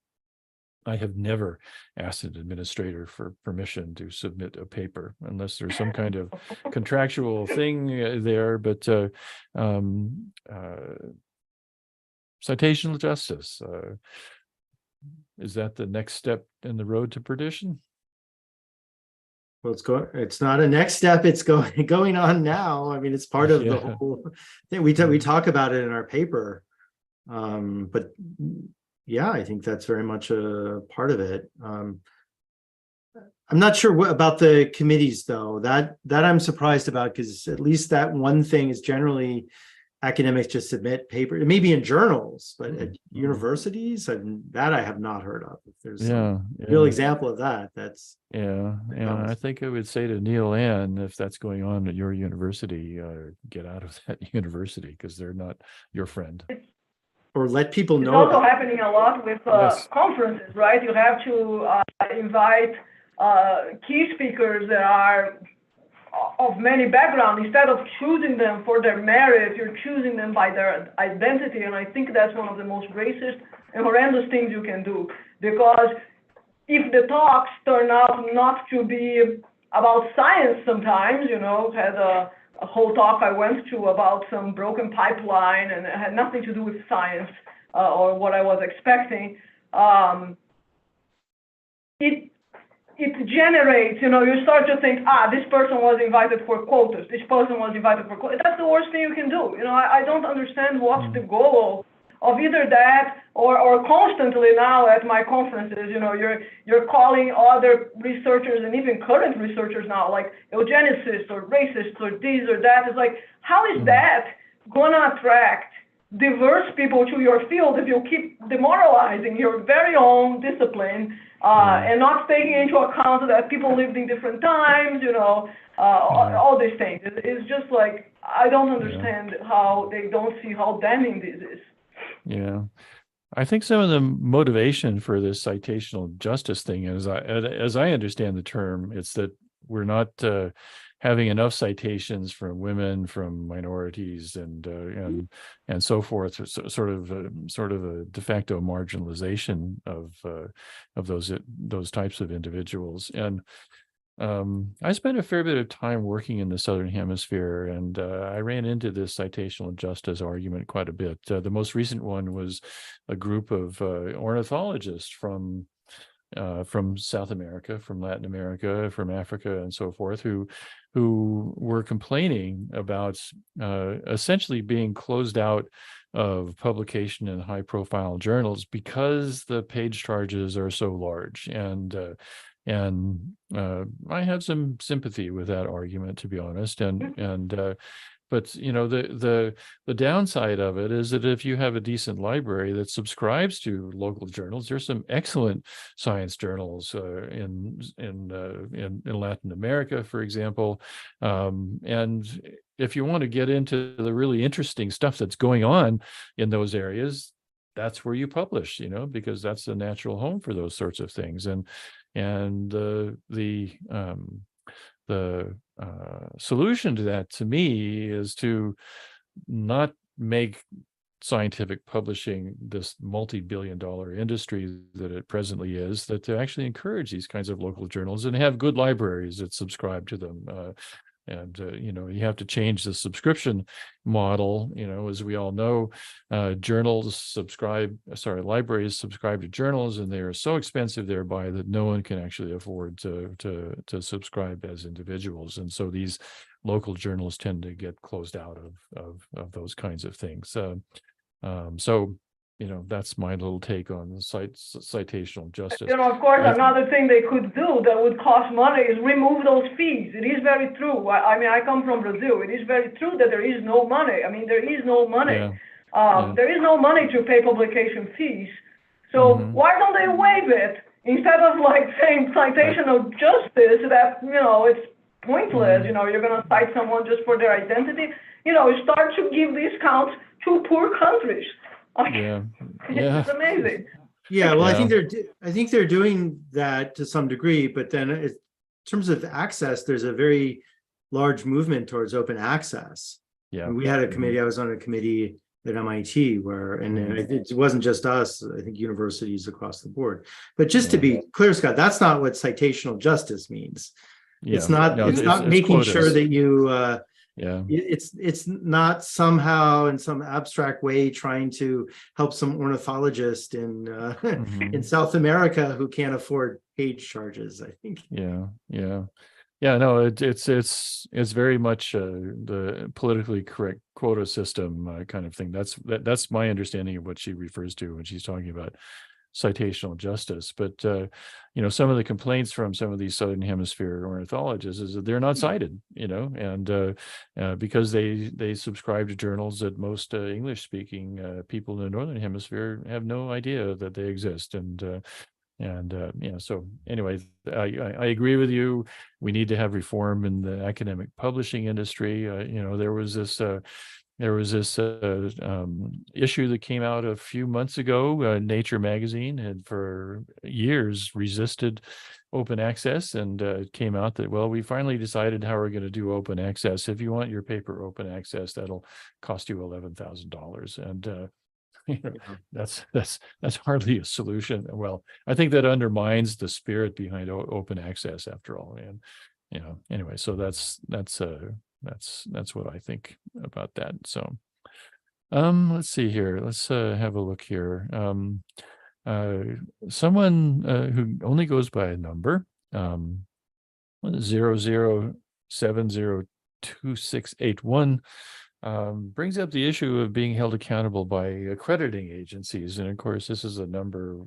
I have never asked an administrator for permission to submit a paper unless there's some kind of contractual thing there. But citational justice, is that the next step in the road to perdition? Well, it's not a next step. It's going on now. I mean, it's part of the whole thing. We talk about it in our paper. But yeah, I think that's very much a part of it. I'm not sure about the committees, though. That I'm surprised about, because at least that one thing is generally academics just submit paper. It may be in journals, but at universities, that I have not heard of. If there's a real example of that, that's I think I would say to Neil Ann, if that's going on at your university, get out of that university, because they're not your friend. Or let people know. It's also happening a lot with conferences, right? You have to invite key speakers that are of many backgrounds. Instead of choosing them for their merit, you're choosing them by their identity. And I think that's one of the most racist and horrendous things you can do. Because if the talks turn out not to be about science sometimes, had a whole talk I went to about some broken pipeline, and it had nothing to do with science or what I was expecting. It generates, you start to think, this person was invited for quotas, this person was invited for quotas. That's the worst thing you can do. I don't understand what's the goal of either that or constantly now at my conferences, you're calling other researchers and even current researchers now, like eugenicists or racists or this or that. It's like, how is that gonna attract diverse people to your field if you keep demoralizing your very own discipline and not taking into account that people lived in different times, all these things. It's just like, I don't understand how they don't see how damning this is. Yeah. I think some of the motivation for this citational justice thing is, as I understand the term, it's that we're not having enough citations from women, from minorities, and so forth. Sort of a de facto marginalization of those types of individuals. And I spent a fair bit of time working in the Southern Hemisphere, and I ran into this citational justice argument quite a bit. The most recent one was a group of ornithologists from South America, from Latin America, from Africa, and so forth, who were complaining about essentially being closed out of publication in high-profile journals because the page charges are so large. And I have some sympathy with that argument, to be honest. But the downside of it is that if you have a decent library that subscribes to local journals, there's some excellent science journals in Latin America, for example. And if you want to get into the really interesting stuff that's going on in those areas, that's where you publish, because that's the natural home for those sorts of things. And the solution to that, to me, is to not make scientific publishing this multi-billion-dollar industry that it presently is, that to actually encourage these kinds of local journals and have good libraries that subscribe to them. You have to change the subscription model. As we all know, libraries subscribe to journals, and they are so expensive thereby that no one can actually afford to subscribe as individuals. And so these local journals tend to get closed out of those kinds of things. That's my little take on the citational justice. Of course, another thing they could do that would cost money is remove those fees. It is very true. I come from Brazil. It is very true that there is no money. There is no money. Yeah. There is no money to pay publication fees. So why don't they waive it instead of saying citational justice that, it's pointless. You're going to cite someone just for their identity. Start to give discounts to poor countries. It's amazing. Yeah, well, I think they're doing that to some degree, but then in terms of access, there's a very large movement towards open access. Yeah, and we had a committee. I was on a committee at MIT and it wasn't just us. I think universities across the board. But just to be clear, Scott, that's not what citational justice means. It's not. It's not making sure that you. It's not somehow in some abstract way trying to help some ornithologist in in South America who can't afford page charges, I think. No, it's very much the politically correct quota system kind of thing. That's my understanding of what she refers to when she's talking about citational justice. But some of the complaints from some of these Southern Hemisphere ornithologists is that they're not cited, and because they subscribe to journals that most English-speaking people in the Northern Hemisphere have no idea that they exist. So anyway, I agree with you. We need to have reform in the academic publishing industry. There was this issue that came out a few months ago. Nature magazine had for years resisted open access, and it came out that, well, we finally decided how we're going to do open access. If you want your paper open access, that'll cost you $11,000. And that's hardly a solution. Well, I think that undermines the spirit behind open access, after all. And anyway, so that's what I think about that. So let's see here. Let's have a look here. Someone who only goes by a number, 00702681, brings up the issue of being held accountable by accrediting agencies. And of course, this is another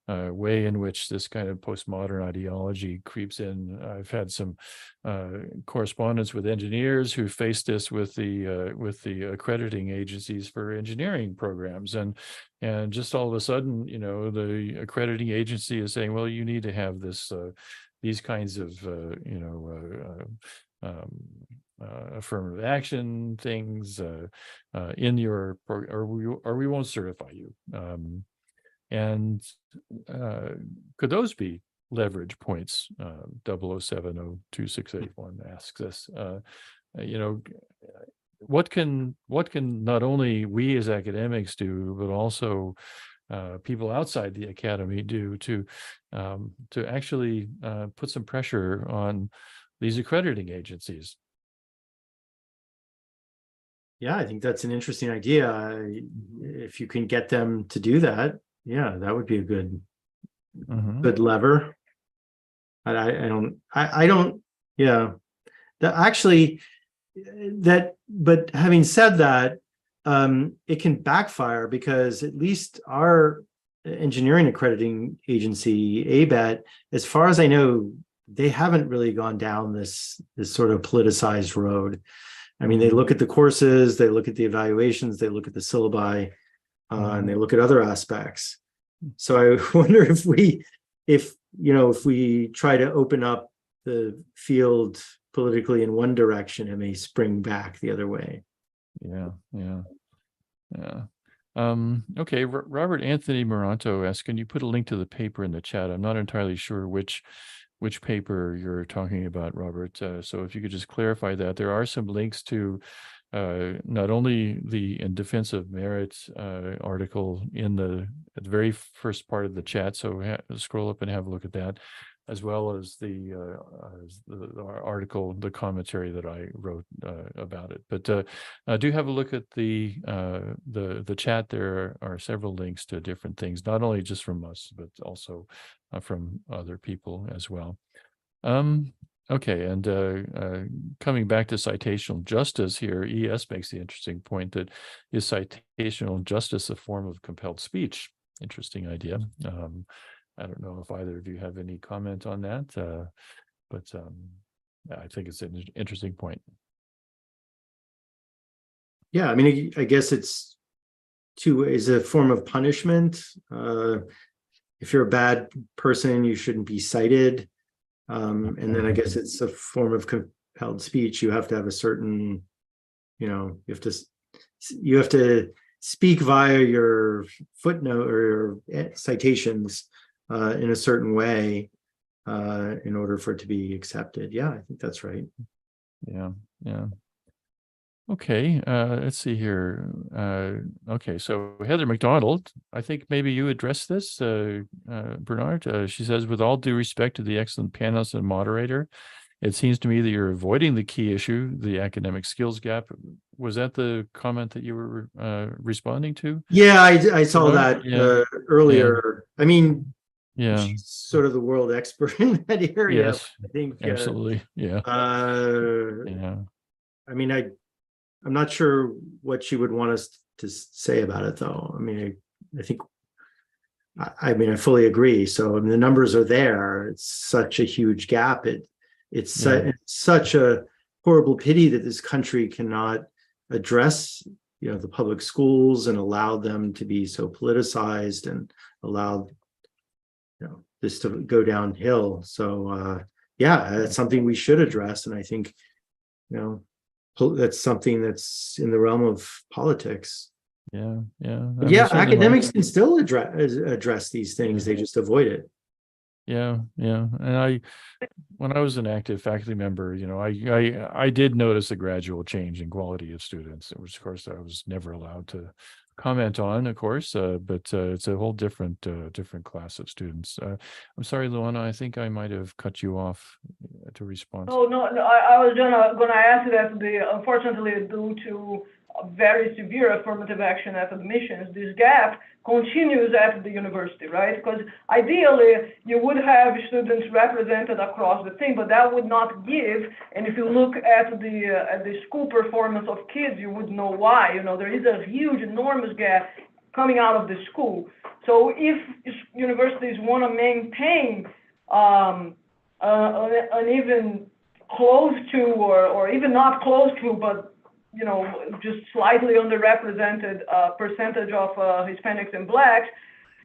way in which this kind of postmodern ideology creeps in. I've had some correspondence with engineers who faced this with the accrediting agencies for engineering programs, and just all of a sudden, the accrediting agency is saying, well, you need to have these kinds of affirmative action things in your program, or we won't certify you. And could those be leverage points? 00702681 asks us. What can not only we as academics do, but also people outside the academy do to actually put some pressure on these accrediting agencies? Yeah, I think that's an interesting idea. If you can get them to do that, yeah, that would be a good lever. But having said that, it can backfire, because at least our engineering accrediting agency, ABET, as far as I know, they haven't really gone down this sort of politicized road. They look at the courses, they look at the evaluations, they look at the syllabi, and they look at other aspects. So I wonder if we try to open up the field politically in one direction, it may spring back the other way. Okay, Robert Anthony Moranto asks, can you put a link to the paper in the chat? I'm not entirely sure which which paper you're talking about, Robert. So if you could just clarify that. There are some links to not only the In Defense of Merit article at the very first part of the chat, so scroll up and have a look at that, as well as the article, the commentary that I wrote about it. But do have a look at the chat. There are several links to different things, not only just from us, but also from other people as well. Okay, and coming back to citational justice here, ES makes the interesting point that is citational justice a form of compelled speech? Interesting idea. I don't know if either of you have any comment on that, but I think it's an interesting point. Yeah, I mean, I guess it's is a form of punishment. If you're a bad person, you shouldn't be cited. And then I guess it's a form of compelled speech. You have to have a certain, you have to speak via your footnote or your citations in a certain way in order for it to be accepted. Yeah, I think that's right. Yeah. Okay, let's see here. Okay, so Heather McDonald, I think maybe you addressed this, Bernard. She says, with all due respect to the excellent panelist and moderator, it seems to me that you're avoiding the key issue, the academic skills gap. Was that the comment that you were responding to? Yeah, I saw that earlier. Yeah. I mean, yeah, she's sort of the world expert in that area. Yes, I think absolutely. Yeah. I mean, I'm not sure what she would want us to say about it, though. I mean, I fully agree. So I mean, the numbers are there. It's such a huge gap. It's such a horrible pity that this country cannot address, the public schools and allow them to be so politicized and allow, this to go downhill. So that's something we should address. And I think, that's something that's in the realm of politics. Academics can still address these things. They just avoid it. And when I was an active faculty member, I did notice a gradual change in quality of students, which of course I was never allowed to comment on, of course, but it's a whole different class of students. I'm sorry, Luana, I think I might have cut you off to respond. Oh, no, I was gonna ask that unfortunately, due to a very severe affirmative action at admissions, this gap continues at the university, right? Because ideally, you would have students represented across the thing, but that would not give. And if you look at the school performance of kids, you would know why. There is a huge, enormous gap coming out of the school. So if universities want to maintain an even close to, or even not close to, but just slightly underrepresented percentage of Hispanics and Blacks,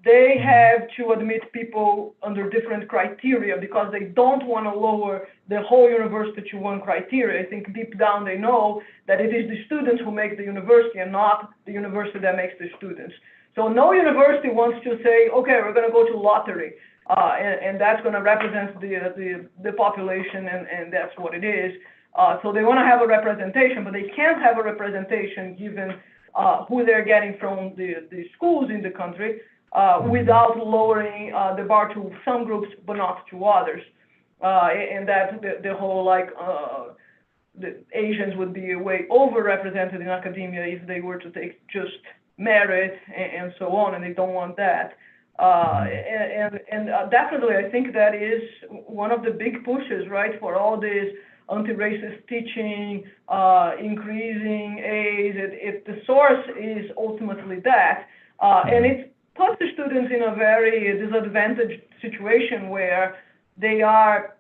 they have to admit people under different criteria because they don't want to lower the whole university to one criteria. I think deep down they know that it is the students who make the university and not the university that makes the students. So no university wants to say, okay, we're going to go to lottery, and that's going to represent the population, and that's what it is. So they want to have a representation, but they can't have a representation given who they're getting from the schools in the country without lowering the bar to some groups, but not to others. And that the whole the Asians would be way overrepresented in academia if they were to take just merit and so on, and they don't want that. And definitely, I think that is one of the big pushes, right, for all this anti-racist teaching, increasing A's. The source is ultimately that, and it puts the students in a very disadvantaged situation where they are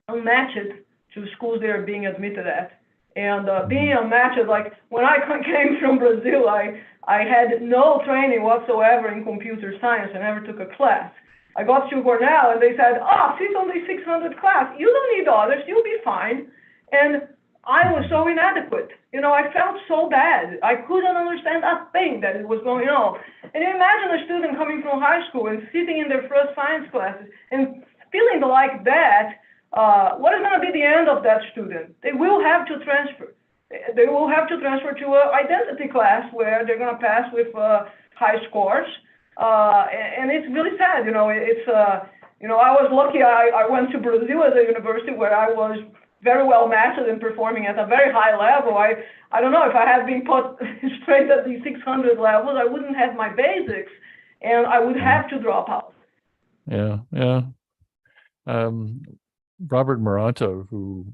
unmatched to schools they are being admitted at. And being unmatched, like when I came from Brazil, I had no training whatsoever in computer science. I never took a class. I got to Cornell and they said, she's only 600 class. You don't need others. You'll be fine. And I was so inadequate. I felt so bad. I couldn't understand a thing that it was going on. And you imagine a student coming from high school and sitting in their first science classes and feeling like that, what is going to be the end of that student? They will have to transfer. They will have to transfer to an identity class where they're going to pass with high scores. And it's really sad, it's, I was lucky. I went to Brazil as a university where I was very well mastered and performing at a very high level. I don't know if I had been put straight at the 600 levels, I wouldn't have my basics and I would have to drop out. Yeah. Robert Moranto, who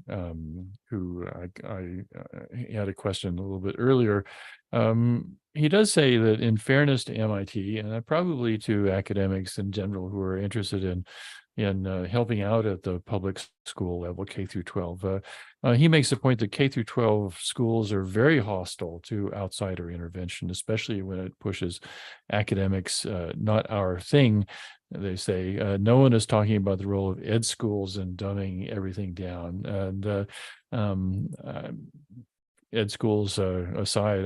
I had a question a little bit earlier. He does say that in fairness to MIT and probably to academics in general who are interested in helping out at the public school level, K through 12, he makes the point that K through 12 schools are very hostile to outsider intervention, especially when it pushes academics, not our thing. They say no one is talking about the role of ed schools and dumbing everything down. And ed schools aside,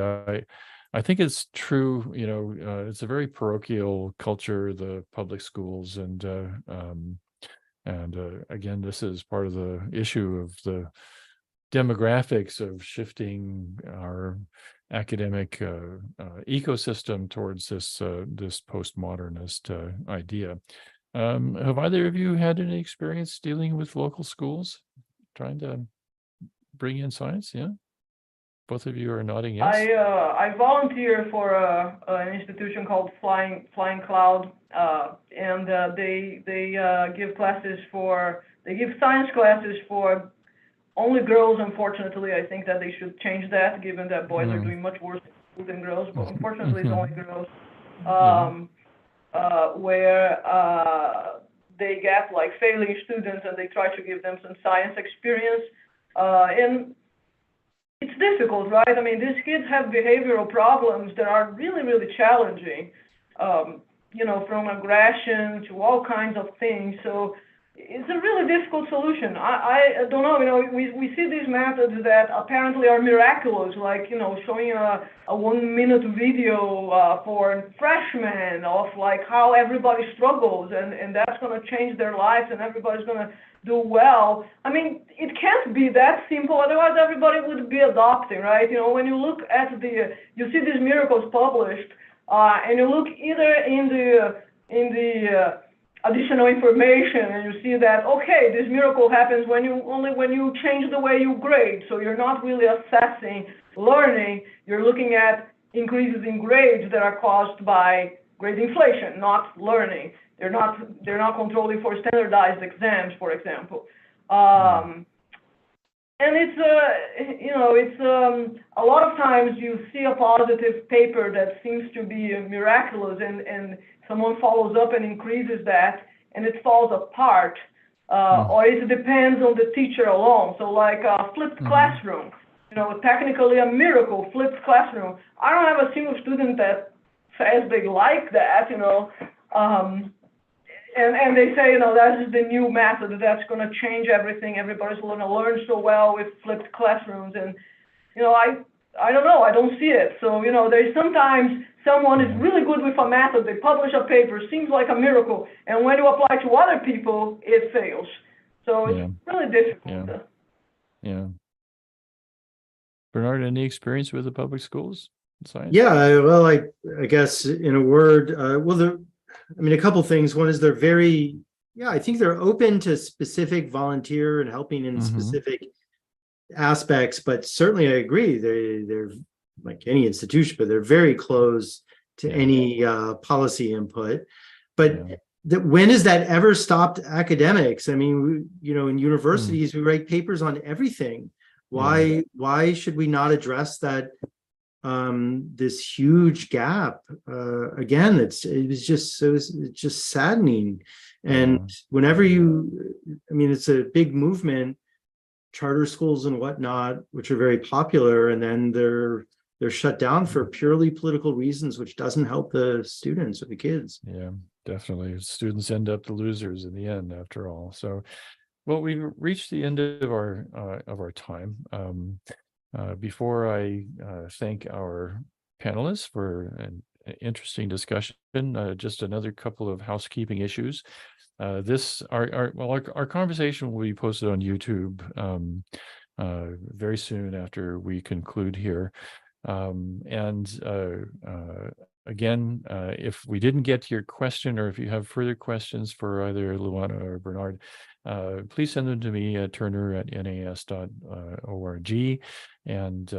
I think it's true. It's a very parochial culture, the public schools, and again, this is part of the issue of the demographics of shifting our academic ecosystem towards this postmodernist idea. Have either of you had any experience dealing with local schools, trying to bring in science? Yeah, both of you are nodding yes. I volunteer for an institution called Flying Cloud, and they give science classes for only girls. Unfortunately, I think that they should change that, given that boys are doing much worse than girls. But unfortunately, it's only girls. Where they get like failing students and they try to give them some science experience, and it's difficult, right? I mean, these kids have behavioral problems that are really, really challenging, from aggression to all kinds of things. So it's a really difficult solution. I don't know, we see these methods that apparently are miraculous, like, showing a 1-minute video for freshmen of like how everybody struggles and that's going to change their lives and everybody's going to do well. I mean, it can't be that simple, otherwise everybody would be adopting, right? When you look at you see these miracles published, and you look either in the additional information and you see that, okay, this miracle happens only when you change the way you grade. So you're not really assessing learning, you're looking at increases in grades that are caused by grade inflation, not learning. They're not controlling for standardized exams, for example. And it's a lot of times you see a positive paper that seems to be miraculous and someone follows up and increases that and it falls apart, or it depends on the teacher alone. So like a flipped classroom, technically a miracle, flipped classroom. I don't have a single student that says they like that, and they say, that is the new method that's going to change everything. Everybody's going to learn so well with flipped classrooms. And, I don't know. I don't see it. So, there's sometimes someone is really good with a method. They publish a paper, seems like a miracle. And when you apply to other people, it fails. So it's really difficult. Yeah. Bernard, any experience with the public schools in science? Yeah, well, I guess in a word, a couple things. One is I think they're open to specific volunteer and helping in specific aspects, but certainly I agree. They're like any institution, but they're very close to any policy input. But when has that ever stopped academics? I mean, in universities, we write papers on everything. Why should we not address that? This huge gap again. It's just saddening. And whenever it's a big movement, charter schools and whatnot, which are very popular, and then they're shut down for purely political reasons, which doesn't help the students or the kids. Yeah, definitely. Students end up the losers in the end, after all. So, well, we've reached the end of our time. Before I thank our panelists for an interesting discussion, just another couple of housekeeping issues. our conversation will be posted on YouTube very soon after we conclude here. Again, if we didn't get to your question, or if you have further questions for either Luana or Bernard, please send them to me at turner@nas.org, and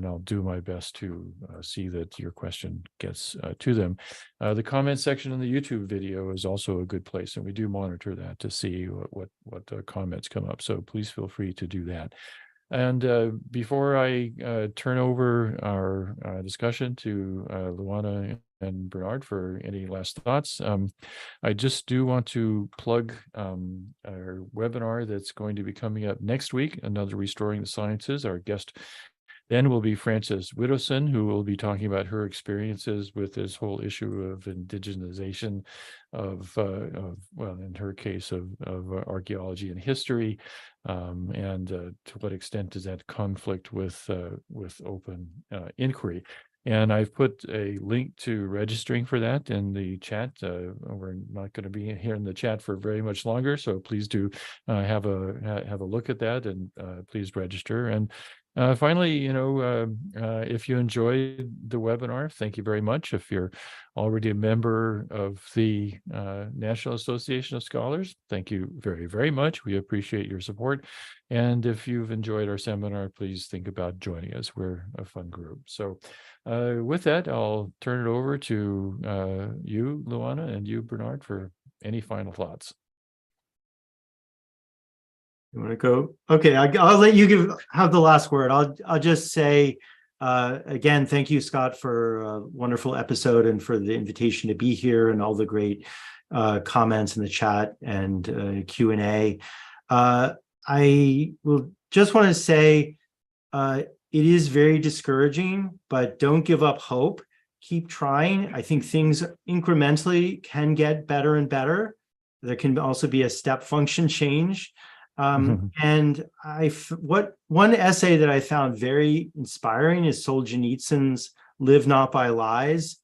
I'll do my best to see that your question gets to them. The comment section in the YouTube video is also a good place, and we do monitor that to see what comments come up. So please feel free to do that. And before I turn over our discussion to Luana and Bernard for any last thoughts, I just do want to plug our webinar that's going to be coming up next week, another Restoring the Sciences. Our guest then will be Frances Widdowson, who will be talking about her experiences with this whole issue of indigenization of well, in her case, of archaeology and history, and to what extent does that conflict with open inquiry. And I've put a link to registering for that in the chat. We're not going to be here in the chat for very much longer, so please do have a look at that, and please register. And finally, if you enjoyed the webinar, thank you very much. If you're already a member of the National Association of Scholars, thank you very, very much. We appreciate your support. And if you've enjoyed our seminar, please think about joining us. We're a fun group. So with that, I'll turn it over to you, Luana, and you, Bernard, for any final thoughts. You want to go? Okay, I'll let you have the last word. I'll just say again, thank you, Scott, for a wonderful episode and for the invitation to be here and all the great comments in the chat and Q&A. I will just want to say it is very discouraging, but don't give up hope. Keep trying. I think things incrementally can get better and better. There can also be a step function change. And one essay that I found very inspiring is Solzhenitsyn's Live Not by Lies.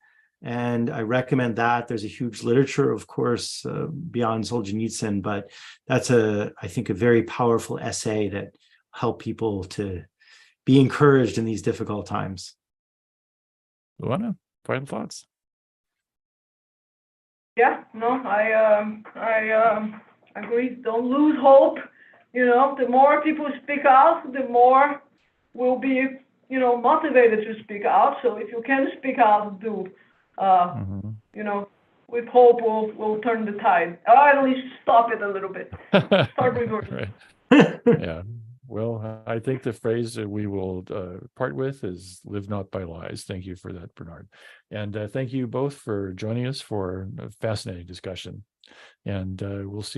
And I recommend that. There's a huge literature, of course, beyond Solzhenitsyn, but that's I think a very powerful essay that help people to be encouraged in these difficult times. Luana, final thoughts? Yeah, no, I agree. Don't lose hope. The more people speak out, the more we'll be, motivated to speak out. So if you can speak out, do. With hope, we'll turn the tide. Or at least stop it a little bit. Start reversing. Yeah. Well, I think the phrase that we will part with is "Live not by lies." Thank you for that, Bernard. And thank you both for joining us for a fascinating discussion. And we'll see